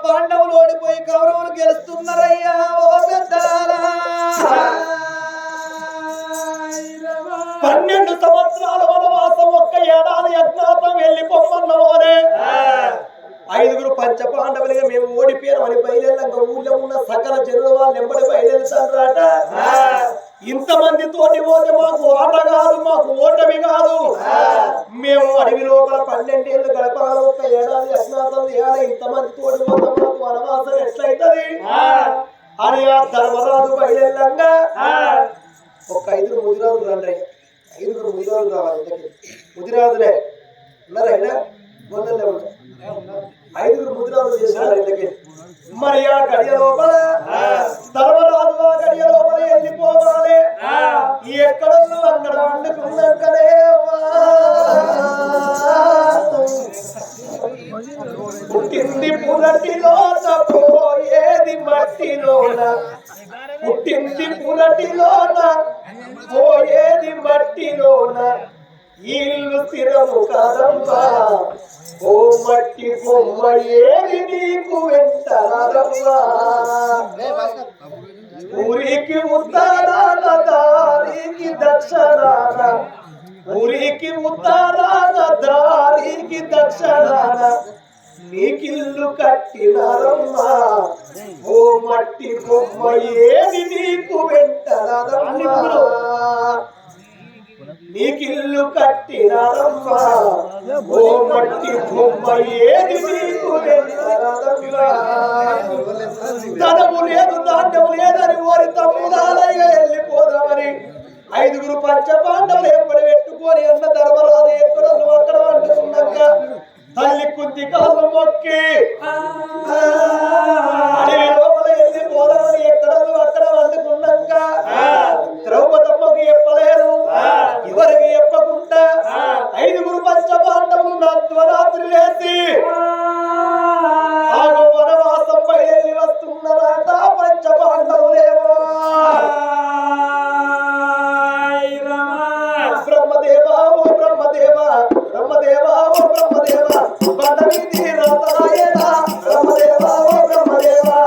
పాండవులు ఓడిపోయి కౌరవులు గెలుస్తున్నారయ్యా ఓ పెద్దలారా 12 సంవత్సరాల వనవాసం 1 ఏడాది అజ్ఞాతం వెళ్ళిపోమన్నవారే 5 పంచపాండవులుగా మేము ఓడిపోయాం అని బయలుదేరాక ఊళ్ళో ఉన్న సకల జనుల వాళ్ళు ఎంబడి బయలుదేరుతారట ఇంతమంది తోటి పోతే మాకు ఆట కాదు మాకు ఓటమి కాదు మేము అడవి లోపల 12 ఏళ్ళు గడపాలి 1 ఏడాది అజ్ఞాతం చేయాలి ఇంతమంది తోటి పోతే మాకు వనవాసం ఎట్లయితది అని ఆ ధర్మరాజు బయలుదేరంగా ఒక 5 ముదిరాజులు రండి 5 ముదిరాజులు రావాలి ముదిరాజులే ఉన్నారైనా మొదలే ఉంటారు 5 ముదిరాజులు చేశారు ఇంతకీ మరి ఆ గడియ లోపల ధర్మరాజు ఆ గడియ లోపల వెళ్ళిపోవాలి ఎక్కడ అక్కడ వండుకున్నాకనే పుట్టింది పురటిలోన పోయేది మట్టిలోన పుట్టింది పురటిలోన పోయేది మట్టిలోన ఇల్లు స్థిరము కదమ్మా ఓ మట్టి బొమ్మ ఏది నీకు వెంటరమ్మా ఊరికి ఉత్తరాన దారికి దక్షిణాన ఊరికి ఉత్తరాన దారికి దక్షిణాన నీకిల్లు కట్టినారమ్మా ఓ మట్టి బొమ్మ ఏది నీకు వెంటరమ్మా నీకిల్లు కట్టినారమ్మా ఓ మట్టి బొమ్మ ఏది నీకు వెంటరమ్మా ధనము లేదు దాండము లేదని వారి తమ్ముదాలయ్య వెళ్ళిపోదామని 5 పంచపాండవులు ఎప్పుడు పెట్టుకొని అన్న ధర్మరాజు ఎక్కడ అక్కడ వండుకున్నాక తల్లి కుంతి కాలు మొక్కి అడవి లోపల వెళ్ళిపోదామని ఎక్కడ అక్కడ వండుకున్నాక ద్రౌపదమ్మకు చెప్పలేరు ఎవరికి చెప్పకుండా 5 పంచపాండవులు నత్వరాత్రి లేచి ఆగో వనవాసంపై వెళ్ళి వస్తున్నారట పంచపాండవులేమో బ్రహ్మదేవా ఓ బ్రహ్మదేవా బ్రహ్మదేవా ఓ బ్రహ్మదేవా బండవీధి రాతరాయణ బ్రహ్మదేవా ఓ బ్రహ్మదేవా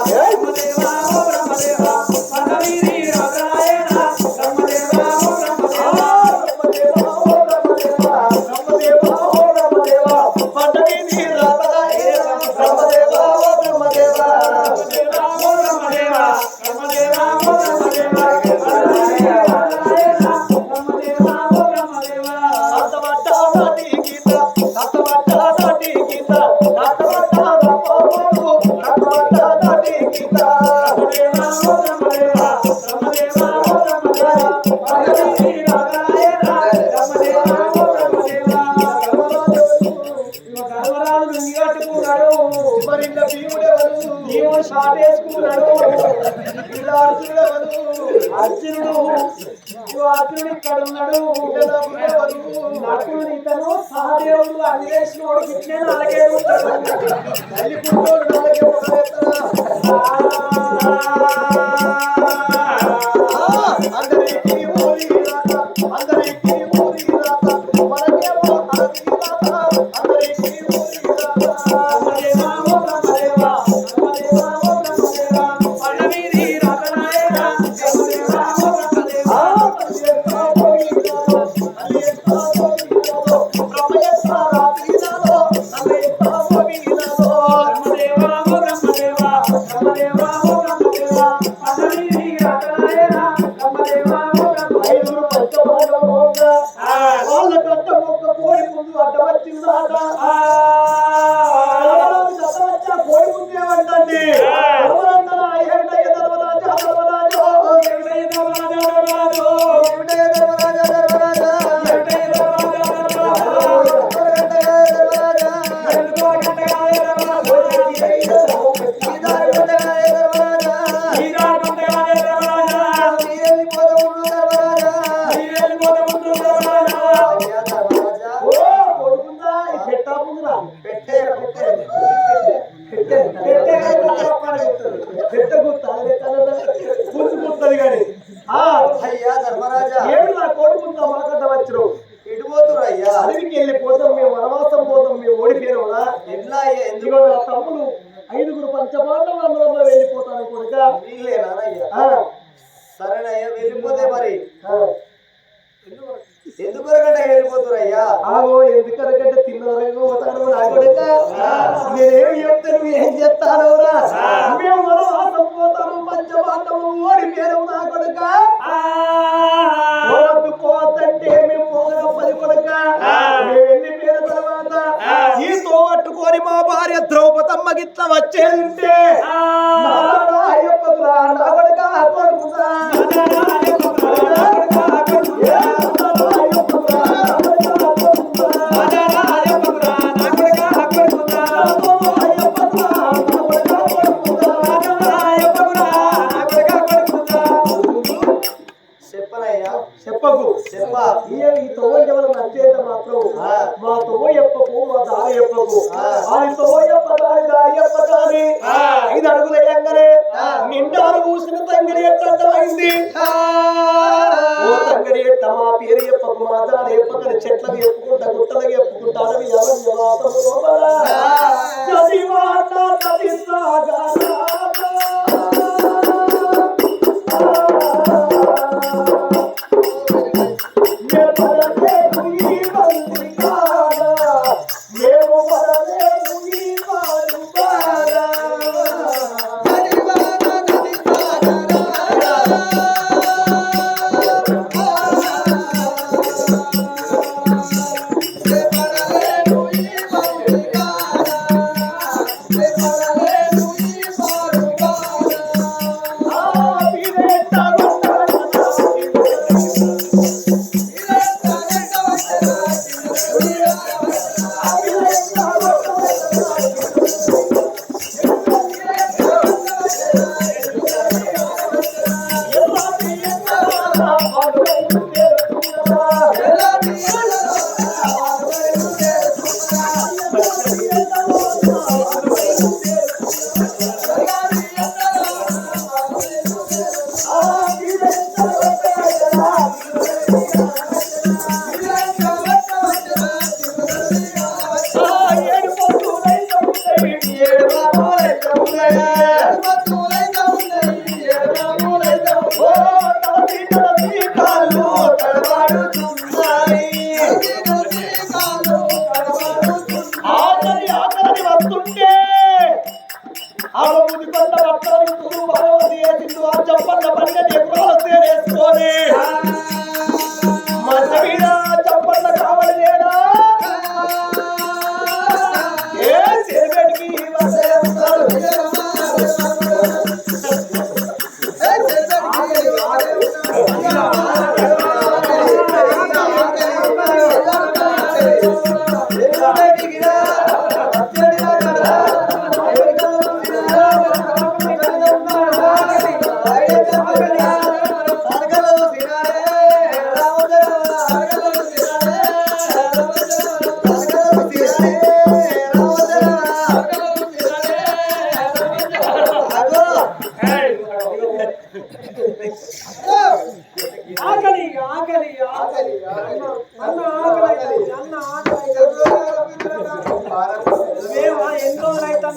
బ్రహ్మదేవా ఓ బ్రహ్మదేవా బ్రహ్మదేవా ఓ బ్రహ్మదేవా బండవీధి రాతరాయణ బ్రహ్మదేవా ఓ బ్రహ్మదేవా బ్రహ్మదేవా ఓ బ్రహ్మదేవా బ్రహ్మదేవా ఓ బ్రహ్మదేవా బండవీధి రాతరాయణ బ్రహ్మదేవా ఓ బ్రహ్మదేవా బ్రహ్మదేవా ఓ బ్రహ్మదేవా బ్రహ్మదేవా ఓ బ్రహ్మదేవా అర్జునుడు ఇక్కడ ఉన్నాడు నకులుడు ఇతను సహదేవుడు అన్వేషణోడు ఇట్లే అలాగే ఉంటాడు అందరికీ ఊరి అందరికీ ఊరి మనకేమో అందరికీ అడవికి వెళ్ళిపోతాం మేము వనవాసం పోతాం మేము ఓడిపోయినా ఎట్లా ఎందుకో నా తమ్ముడు 5 పంచపాండవులు వెళ్ళిపోతాను కొడుక సరేనయ్యా వెళ్ళిపోతే మరి ఎందుకొరకంటే వెళ్ళిపోతురయ్యా ఆగో ఎందుకొరకంటే తిన్నరగా పోతాను నా కొడుక నేనేమి చెప్తాను ఏం చేస్తాను మేము వనవాసం పోతాము పంచపాండవులు ఓడిపోయారు నా కొడుక పోతంటే మేము పోగలపది కొడుక మేము వెళ్ళిపోయిన తర్వాత ఈ తోట్టుకొని మా భార్య ద్రౌపదమ్మ గిట్ల వచ్చేదింటే నా కొడుక కొడుకుతా చెప్పకు ఈ తొవ్వ ఎవరు నచ్చేంత మాత్రం మా తొవ్వ చెప్పకు మా చెప్పకు ఆయనతో చెప్పకాని దారి చెప్పకాని 5 అడుగులు వేయంగానే నిండారు కూసిన తంగిడి ఎట్టయింది ఓ తంగిడి ఎట్ట మా పేరు చెప్పకు మా దారి చెప్పకని చెట్లకు చెప్పుకుంటా గుట్టలకు చెప్పుకుంటా అడవి ఎవరు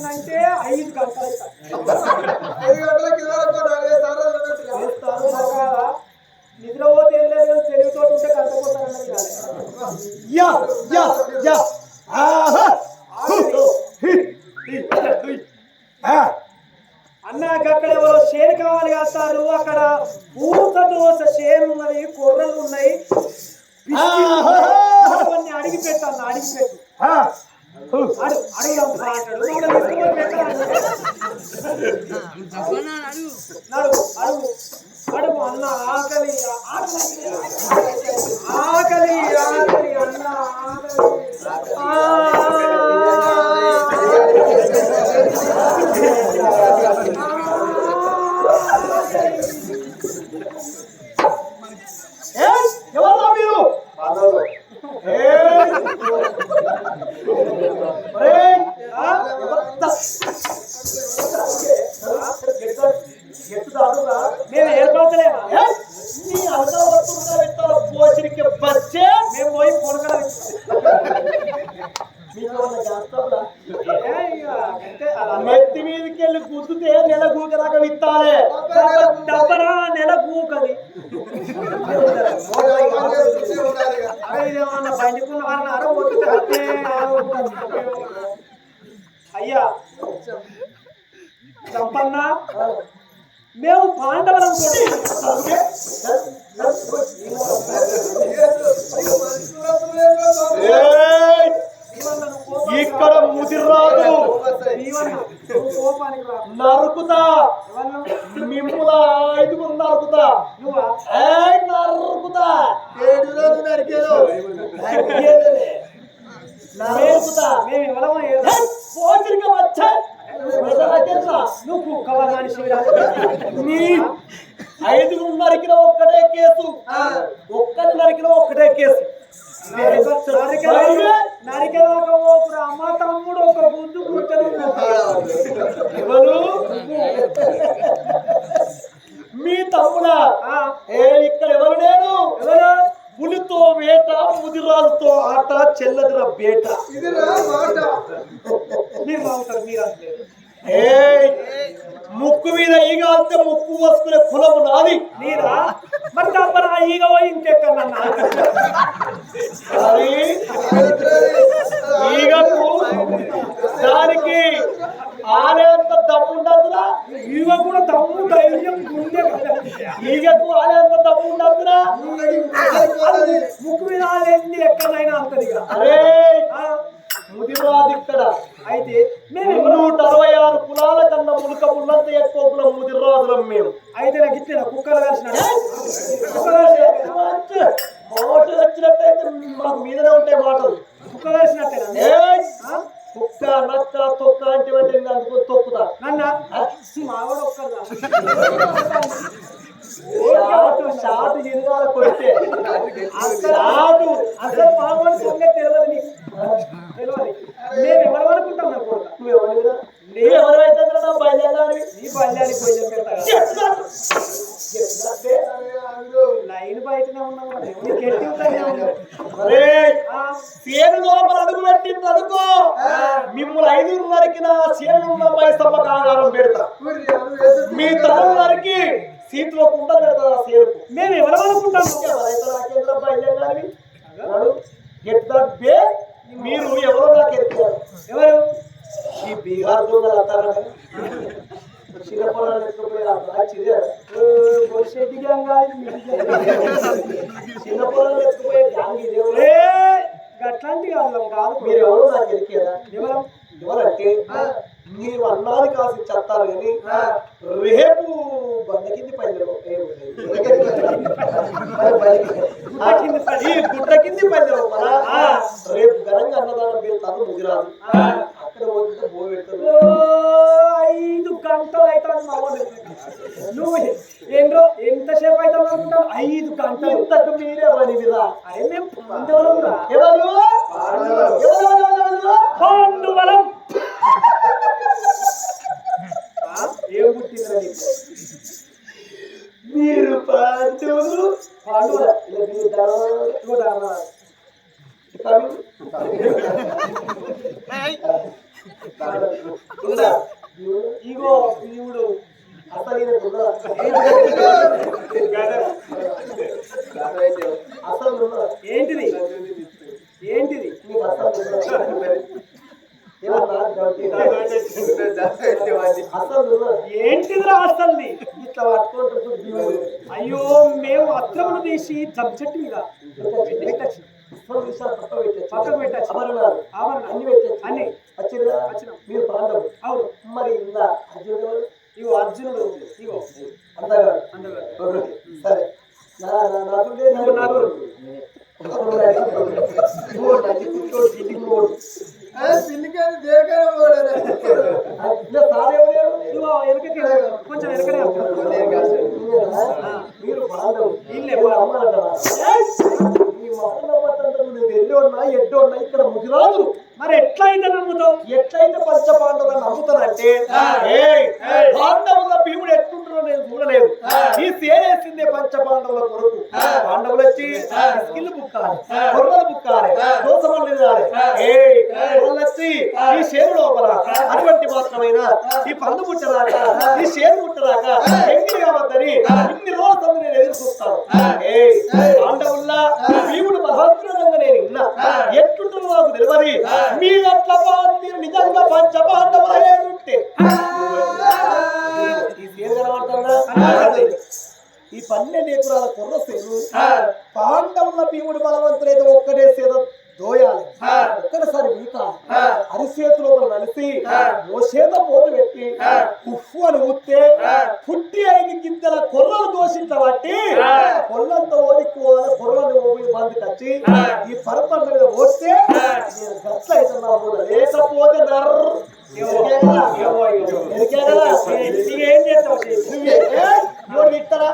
అంటే 5 గంటలు నిద్ర పోతే ఏం లేదు తెలివితో ఉంటే కష్టపోతారన్నది అన్న అక్కడ ఎవరో షేర్ కావాలి కాస్తారు అక్కడ పూత దోశ షేర్ ఉన్నది కొర్రలు ఉన్నాయి అడిగి పెట్టాను అడిగి పెట్టు అడుగు అన్న ఆకలి ఆకలి ఆకలి అన్న ఎవరు మీరు మేము ఏర్పడతలేమా నీ అర్థం పోషికి బచ్చే మేము పోయి కొనకడ నెత్తి మీదకి వెళ్ళి గుద్దుతే నెల గూకరాక విత్తాలే డబ్బరా నెల గూకది బండికున్న వారిని అరవొట్టు అయ్యా సంపన్న మేము పాండవులం ఇక్కడ ముదిరాదు నరుకుతా మిమ్ముల 5 నరుకుతా నరుకుతా 7 రోజులు నరికేదో నరుకుతా మేము ఎవరమో పోచరిక వచ్చా నువ్వు కుక్కవా మనిషి నీ 5 నరికిన ఒక్కటే కేసు ఒక్కటి నరికిన ఒక్కటే కేసు నరికేదాకా అమ్మ మీరు బాగుంటారు మీరు అంటలేదు ఏయ్ ముక్కు మీద ఈగ అంతే ముక్కు పోసుకునే కులము నాది. మీరా మరి తప్ప ఈగ పోయి ఇంకెక్కడన్నా అది ఈగకు దానికి ఆనేంత దమ్ముండదురా. ఈగ కూడా దమ్ము ధైర్యం ఉండే కదా ఈగకు ఆనేంత దమ్ముండదురా. ముక్కు మీద ఆలేంది ఎక్కడైనా అంతది అరే ముదిరాదు ఇక్కడ. అయితే మేము 366 కులాల కన్నా ములక ముళ్ళంత ఎక్కువ కులం ముదిరాదులం మేము. అయితే నాకు ఇట్లా కుక్కలు కలిసిన మాట వచ్చినట్టయితే మాకు మీదనే ఉంటాయి మాటలు. కుక్క కలిసినట్టేనా ఏయ్! కుక్క నక్క తొక్క అంటే అందుకు తొక్కుతా. నన్న మావాడు ఒక్కదా షాటు ఎదుగాల కొడితే షాటు అసలు మావాడు సంగతి తెలియదు నీకు తెలియదు. మేము ఎవరు అనుకుంటాం నా కొడుకు ఎవరైతే బయలుదేరాలి. నీ బల్యానికి పోయి చెప్పేస్తా లైన్ బయటనే ఉన్నాం సేను లోపల అడుగు పెట్టింది అనుకో మిమ్మల్ని 5:30కి నా సేను మైసమ్మ కాగారం పెడతా. మీ తల్లులకి సీట్లో కుండ పెడతా ఆ సేనుకు. మేము ఎవరు అనుకుంటాం కేంద్ర బయలుదేరాలి. మీరు ఎవరో నాకు ఎత్తారు. ఎవరు ఈ బీహార్ దొంగలు అంటారా చిన్న పొలాలు ఎత్తుకుపోయి చిన్న పొలాలు ఎత్తుకుపోయే గాంధీ దేవుడు అట్లాంటి కాదు మీరు ఎవరో నాకు ఎరికేదా. ఎవరు ఎవరంటే మీరు అన్నాన్ని కాసి చెప్తారు కానీ రేపు బండ కింది పల్లె ఈ గుట్ట కింది పల్లె రేపు ఘనంగా అన్నదానం పెడతాను ముగిరాదు. అక్కడ పోతుంటే బో పెడతారు. 5 గంటలు అవుతుంది మామూలు నువ్వు ఏంటో ఎంతసేపు అవుతావు అనుకుంటావు 5 గంటలు ఇంతకు మీరే పని మీద. అరే మేము పాండవులమురా. ఎవరు పాండవులం ఏం పుట్టిందిరా నీకు మీరు పాండవులు పాండవుల ఇగో దేవుడు అసలు ఏంటిది ఏంటిది ఏంటిదిరా అసలు ఇట్లా పట్టుకుంటారు. అయ్యో మేము అత్రమును తీసి చెట్టు మీద పెట్టచ్చు పక్కకు పెట్టచ్చు ఆవరణ అన్ని పెట్టచ్చు. అన్ని వచ్చిందా వచ్చినాం. మీరు పాండవులు. అవును మరి ఇందా అర్జునుడు ఇగో అర్జునుడు ఇగో అందగాడు. అందగాడు. సరే నాకు ఇగో వెనకకి కొంచెం వెనకనే మీరు పాండవులు. ఇల్లే వెళ్ళి ఉన్నా ఎడ్డు ఉన్నా ఇక్కడ ముదిరాదు. మరి ఎట్లయితే నమ్ముతావు ఎట్లయితే పంచ పాండవులను నమ్ముతానంటే పాండవుల భీముడు ఎట్లుంటారో నేను చూడలేదు. ఈ సేనేసిందే పంచ పాండవుల కొరకు. పాండవులు వచ్చి స్కిల్ బుక్కాలి, కొర్రలు బుక్కాలి, దోసమల్లి వాళ్ళు వచ్చి ఈ షేరు లోపల అటువంటి మాత్రమైన ఈ పండు పుట్టరాక ఈ షేరు పుట్టరాక ఎంగిలి కావద్దని ఇన్ని రోజులు నేను ఎదురు చూస్తాను. పాండవుల్లా భీముడు బలవంతుడంగా నేను విన్నా. ఎట్లుంటుందో నాకు తెలియదు. మీరట్ల మీరు నిజంగా పంచ పాండవులే ఉంటే ఈ సేరు కనబడుతుందా? ఈ 12 ఎకరాల కుర్ర సేరు పాండవుల భీముడు బలవంతుడైతే ఒక్కటే సేద దోయాలి. ఒక్కసారి వీకాలి. అరిచేతిలో నలిసి మోసేత పోటు పెట్టి ఉప్పు అని ఊస్తే పుట్టి 5 గింజల కొర్రలు దోషించ బట్టి కొల్లంతా ఓడిపోవాలి. కొర్రలు బంది కచ్చి ఈ పరపంట మీద పోస్తే నేను గట్ల అవుతున్నా. లేకపోతే ఏం చేస్తావు ఇస్తారా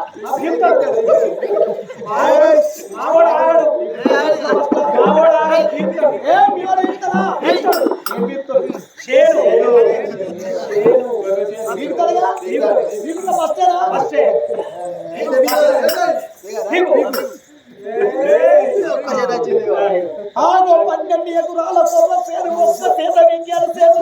ఆగో 12 ఎకరాల పొర సేరు ఒక్క సేద వెంగ్యాల సేరు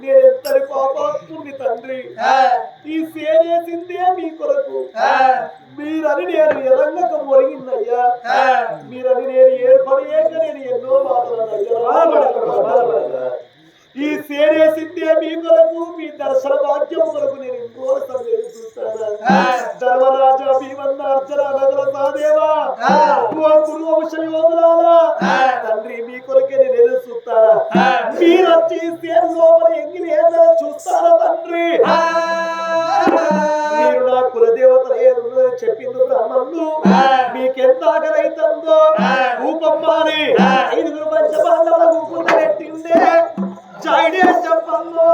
నేనెంతటి పాపాత్ముని తండ్రి, ఈ సేనేసిందే మీ కొరకు. మీరని నేను ఎరంగక మొరిగిందయ్యా, మీరని నేను ఏర్పడేక నేను ఎన్నో మాట్లాడయ్యా. ఈ సేనేసిందే మీ కొరకు, మీ దర్శన భాగ్యం కొరకు నేను ఎంతో సమయం చూస్తాను. ధర్మరాజా భీమన్న అర్చన నగర సాదేవా కురువంశయోధులారా, తండ్రి మీ కొరకే నేను ఎదురు చూస్తారా. మీరు వచ్చి సేన లోపల ఎంగిలి ఏదో చూస్తారా తండ్రి. మీరు నా కులదేవతలు ఏదో చెప్పింది బ్రహ్మణులు, మీకెంత ఆకలైతుందో ఊపమ్మాని 5 పంచపాండవుల ఊపులు పెట్టిందే జాయిడే చెప్పమ్మా.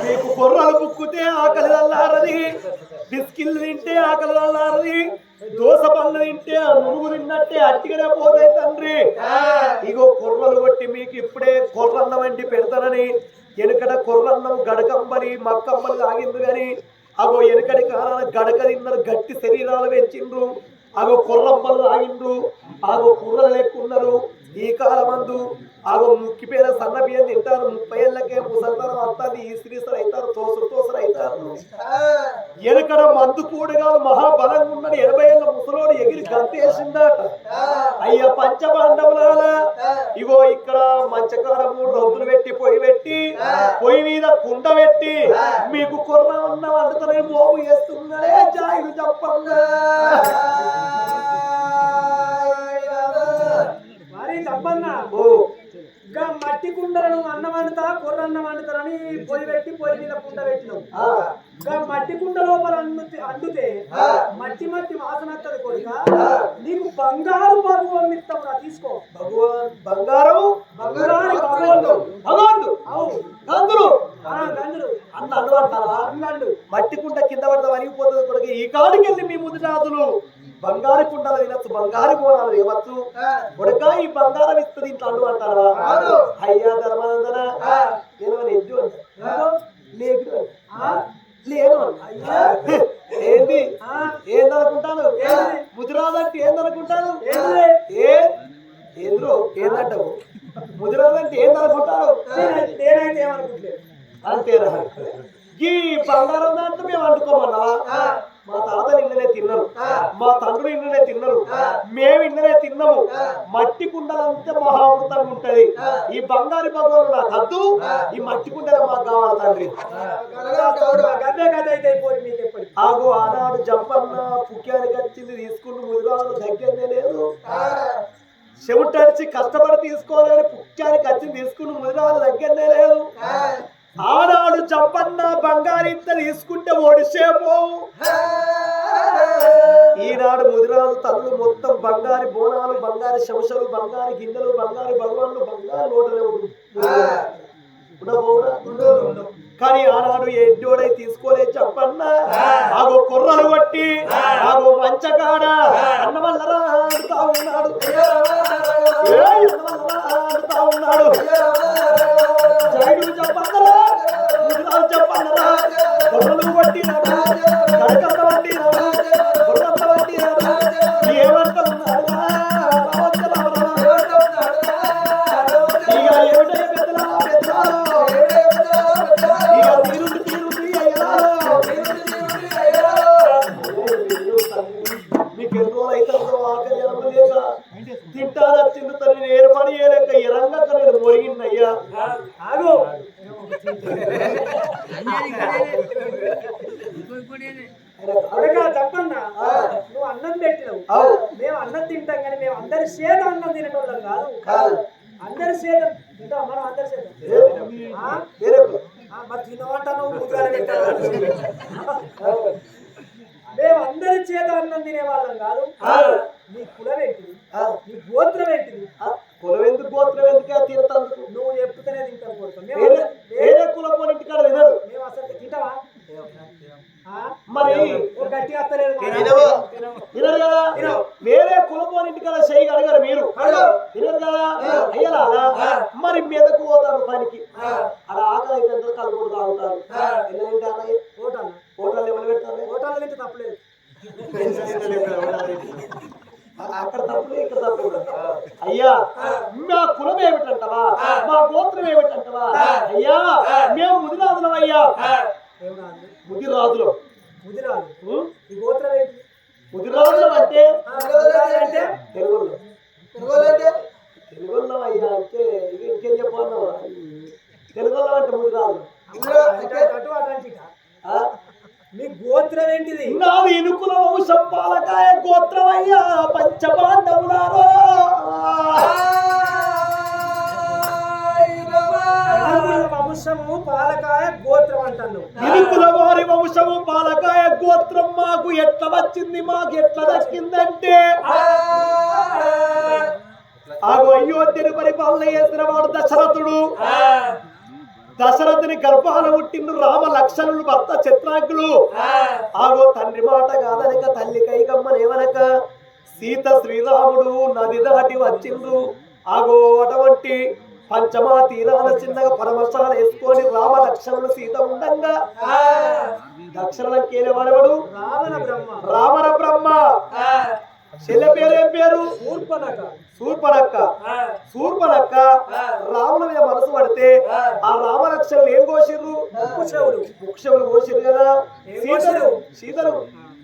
మీకు కొర్రలు బుక్కుతే ఆకలి అల్లారది, బిస్కిళ్ళు తింటే ఆకలి అల్లారది, దోస పళ్ళు తింటే ఆ నువ్వు తిన్నట్టే అట్టిగానే పోతాయి తండ్రి. ఇగో కొర్రలు కొట్టి మీకు ఇప్పుడే కొర్రన్నం వండి పెడతానని. వెనుకట కొర్రన్నం గడకంబని మక్కమ్మని తాగిండ్రు గాని, అగో వెనుకటి కాలాల గడక తిన్నారు, గట్టి శరీరాలు పెంచిండ్రు. అగో కొర్రమ్మలు తాగిండ్రు, అగో కుర్రలు ఎక్కున్నారు. ఈ కాలమందు అగో ముక్కిపోయిన సన్న బియ్యం తింటారు. 30 ఏళ్ళకే ముసల్తనం వస్తుంది, ఈ శ్రీసలు అవుతారు, తోసలు అవుతారు. వెనకడ మందు కూడగా మహాబలంగా ఉన్నాడు. 80 ఏళ్ళ ముసలోడు ఎగిరి గంతేసిందట. అయ్యా పంచపాండవులాల, ఇగో ఇక్కడ మంచకాడ 3 రౌతులు పెట్టి పొయ్యి మీద కుండ పెట్టి మీకు కుర్ర ఉన్న వండుతనే మోగు చేస్తున్నాడే జాయిలు చెప్పంగా. మరి తప్పన్నా మట్టి కుండలను అన్నం వండుతా కొర్రన్నం వండుతారని పొయ్యి పెట్టి పొయ్యి మీద కుండ పెట్టినావు. మట్టి కుండ లోపల అండుతే మట్టి వాసన వస్తుంది కొడుక. నీకు బంగారు భగవాన్ ఇస్తాం రా, తీసుకో. బంగారు గంగులు అన్నండు మట్టి కుండ కింద పడతా వరిగిపోతుంది కొడుకు. ఈ కాడికి వెళ్ళి మీ ముందు రాజులు బంగారు కుండలు తినచ్చు, బంగారు కోణాలు ఇవ్వచ్చు కొడుక. ఈ బంగారం ఇస్తుంది ఇంట్లో అండు అంటారా? అయ్యా ధర్మానందన నేను ఎద్దు లేదు ఏంది ఏందనుకుంటాను? ముదిరాదంటే ఏందనుకుంటాను? ఏంద్రో ఏందంటావు? ముదిరాదంటే ఏందనుకుంటారు? అంతేరా? ఈ బంగారం దాంట్లో మేము వండుకోమన్నా. మా తాతలు ఇళ్ళనే తిన్నారు, మా తండ్రులు ఇళ్ళనే తిన్నారు, మేము ఇళ్ళనే తిన్నాము. మట్టి కుండలంటే మహావృతంగా ఉంటది. ఈ బంగారు భగవాను నాకు వద్దు, ఈ మట్టి కుండలే మాకు కావాలి తండ్రి. ఆగు ఆనాడు జంపన్న పుక్యానికి వచ్చింది తీసుకుంటూ ముదిరాలు దగ్గరనే లేదు. చెవుటడిచి కష్టపడి తీసుకోవాలని పుక్యానికి వచ్చింది తీసుకుంటూ ముదిరాలు దగ్గరనే లేదు. ఆనాడు చంపన్న బంగారు ఇంత తీసుకుంటే ఓడిసేపో. ఈనాడు ముదిరాజు తల్లు మొత్తం బంగారు బోనాలు, బంగారు శంసలు, బంగారు గిన్నెలు, బంగారు భగవాన్లు, బంగారు లోటలే ఉండవు. కానీ ఆనాడు ఎడ్డోడై తీసుకోలే చెప్పన్న. ఆగో కుర్రలు కొట్టి ఆగో మంచకాడ అన్నవల్లరా ఆడుతా ఉన్నాడు, ఆడుతా ఉన్నాడు. జైలు చెప్పన్నరా, ముదిరాజు చెప్పన్నరా, కుర్రలు కొట్టినారా, కడకంత పట్టినారా, కుర్రంత పట్టినారా, ఏమంట ఉన్నారా? ఇక ఏమిటో పెద్దలా మీకు ఎన్ని రోజులు అయితే ఆకలి అనలేక తింటారా తింటుతాను నేను ఏర్పడి చేయలేక ఎరంగక నేను మొరిగిందయ్యా. ఆగు చెప్పన్నా, నువ్వు అన్నం పెట్టినావు, మేము అన్నం తింటాం కానీ మేము అందరి చేత అన్నం తినేటోళ్ళం కాదు. అందరి చేత తింటాం మనం, అందరి చేత మరి తినవంట నువ్వు మేము అందరి చేత అన్నం తినేవాళ్ళం కాదు. నీ కులం ఏంటిది, నీ గోత్రం ఏంటిది? కులం ఎందుకు గోత్రం ఎందుకు తింటాను? నువ్వు ఎప్పుతూనే తింటాను కోరుతాం. వేరే కులం ఇంటికాడ తినరు. మేము అసలు తింటావా? మరి గట్టిగా వస్తలేదు వినరు కదా వేరే కులపోని ఇంటికల్లా చేయి అడగారు మీరు వినరు కదా అయ్యలా మరి మీదకు పోతారు పనికి అలా ఆకలి అయితే అందరూ కలుపుడు తాగుతారు ఎలా తింటారు హోటల్ ఎవరు పెడతారు హోటల్ నుంచి తప్పలేదు అక్కడ తప్పులే ఇక్కడ తప్పు అయ్యా మా కులం ఏమిటంటవా మా గోత్రం ఏమిటంటవా అయ్యా మేము ముదిరాజులం అయ్యా ముదిరాజులం ముదిరాజు ఈ గోత్రం ఏంటి ముదిరాజులం అంటే తెలుగులో తెలుగులో అయ్యా అంటే ఇంకేం చెప్పాను తెలుగులో అంటే ముదిరాజులం అటు అటు మీ గోత్రం ఏంటిది నాది ఇనుకుల వంశం పాలకాయ గోత్రం అయ్యా పంచపాండవులారో వంశము పాలకాయ గోత్రం అంటాను ఇనుకుల వారి వంశము పాలకాయ గోత్రం మాకు ఎట్లా వచ్చింది మాకు ఎట్లా దక్కిందంటే ఆగు అయోధ్యని పరిపాలన చేసిన వాడు దశరథుడు దశరథుని గర్భాన పుట్టిండు రామ లక్ష్మణులు భర్త చిత్రాంగులు ఆగో తండ్రి మాట కాదనక తల్లి కైకమ్మనేవనక సీత శ్రీరాముడు నది దాటి వచ్చిండ్రు ఆగో అటువంటి పంచమా తీరాల చిన్నగా పరమశాల వేసుకొని రామ లక్ష్మణులు సీత ఉండంగా దక్షిణంకేలే వాడవాడు రావణ బ్రహ్మ చెల్లె పేరు ఏం పేరు శూర్పణక్క రాముల మీద మనసు పడితే ఆ రామలక్ష్మణులు ఏం కోసిర్రు ముక్షవులు కోసిర్రు కదా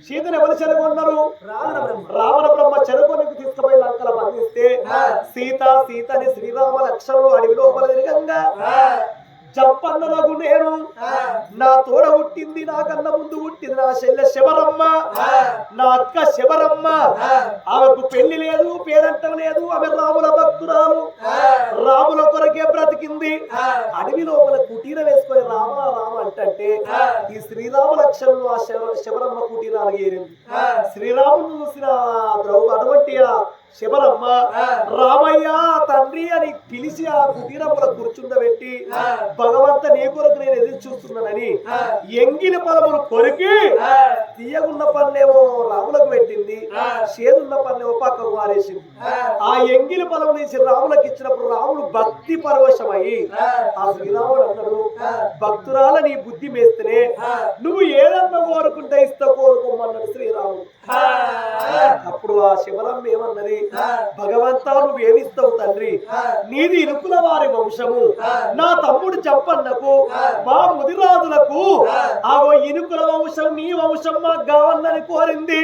సీతను ఎవరు చెరగొన్నారు రావణ బ్రహ్మ చెరగొనికి తీసుకుపోయి లంకల బంధిస్తే సీతని శ్రీరామ లక్ష్మణులు అడవి లోపల తిరగంగా జంపన్నలకు నేను నా తోడ పుట్టింది నాకన్నా ముందు పుట్టింది నా చెల్లె శబరమ్మ నా అక్క శబరమ్మ ఆమెకు పెళ్లి లేదు పేరంటం లేదు ఆమె రాముల భక్తురాలు రాముల కొరకే బ్రతికింది అడవి లోపల కుటీర వేసుకొని రామ అంటే ఈ శ్రీరామ లక్ష్మణులు ఆ శబరమ్మ కుటీరానికి ఏరింది శ్రీరాముడు చూసిన అటువంటి శబరమ్మ రామయ్య తండ్రి అని పిలిచి ఆ కుటీరముల కూర్చుండబెట్టి భగవంత నీ కొరకు నేను ఎదురు చూస్తున్నానని ఎంగిలి పలములు కొరికి తీయగున్న పనులేమో రాములకు పెట్టింది చేదున్న పనులేమో పక్కకు మారేసింది ఆ ఎంగిలి పలము నుంచి రాములకు ఇచ్చినప్పుడు రాముడు భక్తి పరవశమై ఆ శ్రీరాముడు అన్నాడు భక్తురాల నీ బుద్ధి మేస్తేనే నువ్వు ఏదన్నా కోరుకుంటే ఇస్తా కోరుకోమన్నాడు శ్రీరాముడు అప్పుడు ఆ శివరమ్మ ఏమన్నది భగవంతా నువ్వేమిస్తావు తండ్రి నీది ఇనుకుల వారి వంశము నా తమ్ముడు చెప్పన్నకు మా ముదిరాజులకు ఆగో ఇనుకుల వంశం నీ వంశం మాకు కావాలని కోరింది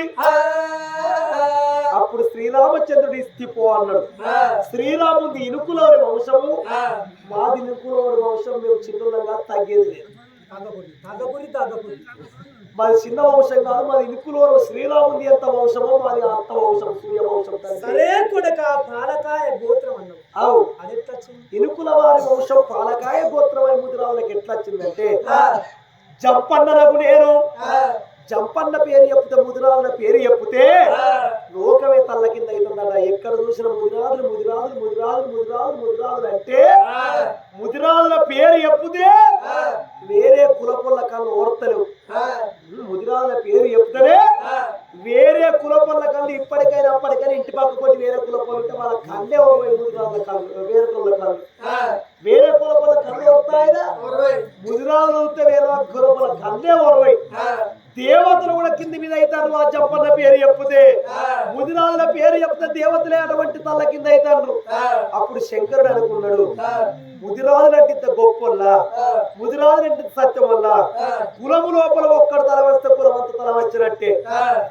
అప్పుడు శ్రీరామచంద్రుడు ఇస్తిపో అన్నాడు శ్రీరాముడి ఇనుకుల వారి వంశము మాది ఇనుకుల వారి వంశం మేము చిన్నగా తగ్గేది లేదు మాది చిన్న వంశం కాదు మాది ఇనుకులో శ్రీరాముడి ఎంత వంశమో మాది అంత వంశం సూర్య వంశం సరే కొడక పాలకాయ గోత్రం అన్నావు అవు అది ఎట్లా వచ్చింది ఇనుకుల వారి వంశం పాలకాయ గోత్రం అని ముదిరావులకు ఎట్లా వచ్చిందంటే జంపన్నకు నేను జంపన్న పేరు చెప్తే ముదిరాజుల పేరు చెప్తే లోకమే తల్ల కింద అవుతుందట ఎక్కడ చూసిన ముదిరాజులు అంటే ముదిరాజుల పేరు చెప్తే వేరే కులపొల్ల కళ్ళు ఓర్తలేవు ముదిరాజుల పేరు చెప్తేనే వేరే కులపొల్ల కళ్ళు ఇప్పటికైనా అప్పటికైనా ఇంటి పక్క కొట్టి వేరే కులపొలు ఉంటే వాళ్ళ కళ్ళే ముదిరాజుల కళ్ళు వేరే కుల కళ్ళు వేరే కులపొల్ల కళ్ళు ఓర్తాయినా ముదిరాజులు ఉంటే వేరే కులపొల్ల కళ్ళే ఓర్వై దేవతలు కూడా కింది మీద అవుతారు ఆ జంపన్న పేరు చెప్తే ముదిరాజుల పేరు చెప్తే దేవతలే అటువంటి తల్ల కింద అవుతారు అప్పుడు శంకరుడు అనుకున్నాడు ముదిరాజులు అంటే ఇంత గొప్పల్లా ముదిరాజులు అంటే సత్యం వల్ల కులము లోపల ఒక్కడు తల వస్తే కులం అంత తల వచ్చినట్టే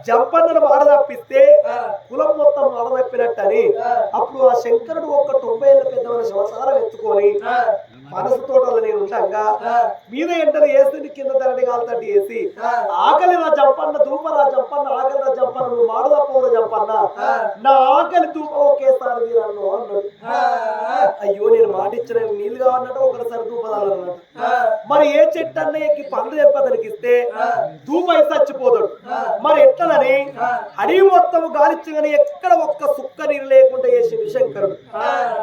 జంపన్నను మాడదప్పిస్తే కులం మొత్తం మాడదప్పినట్టని అప్పుడు ఆ శంకరుడు ఒక్క 90 ఏళ్ళ పెద్దమైన సంవత్సరాలు ఎత్తుకొని మనసు తోటలో నేను ఉండగా మీద ఎంటనే వేస్తుంది కింద ధరణి కాలుతట్టి వేసి ఆకలి రా జంపన్న దూపరా జంపన్న ఆకలి రా జంపన్న నువ్వు మాడదప్పవరా జంపన్న నా ఆకలి దూప ఒకేసారి తీరన్ను అన్నాడు అయ్యో నేను మాటిచ్చిన నీళ్ళు కావన్నట్టు ఒకసారి దూపదాలన్నట్టు మరి ఏ చెట్టు అన్న ఎక్కి పండ్లు తెప్పదనికి ఇస్తే దూపై చచ్చిపోతాడు మరి ఎట్లనని అడవి మొత్తం గాలిచ్చగానే ఎక్కడ ఒక్క సుక్క నీరు లేకుండా వేసింది శంకరుడు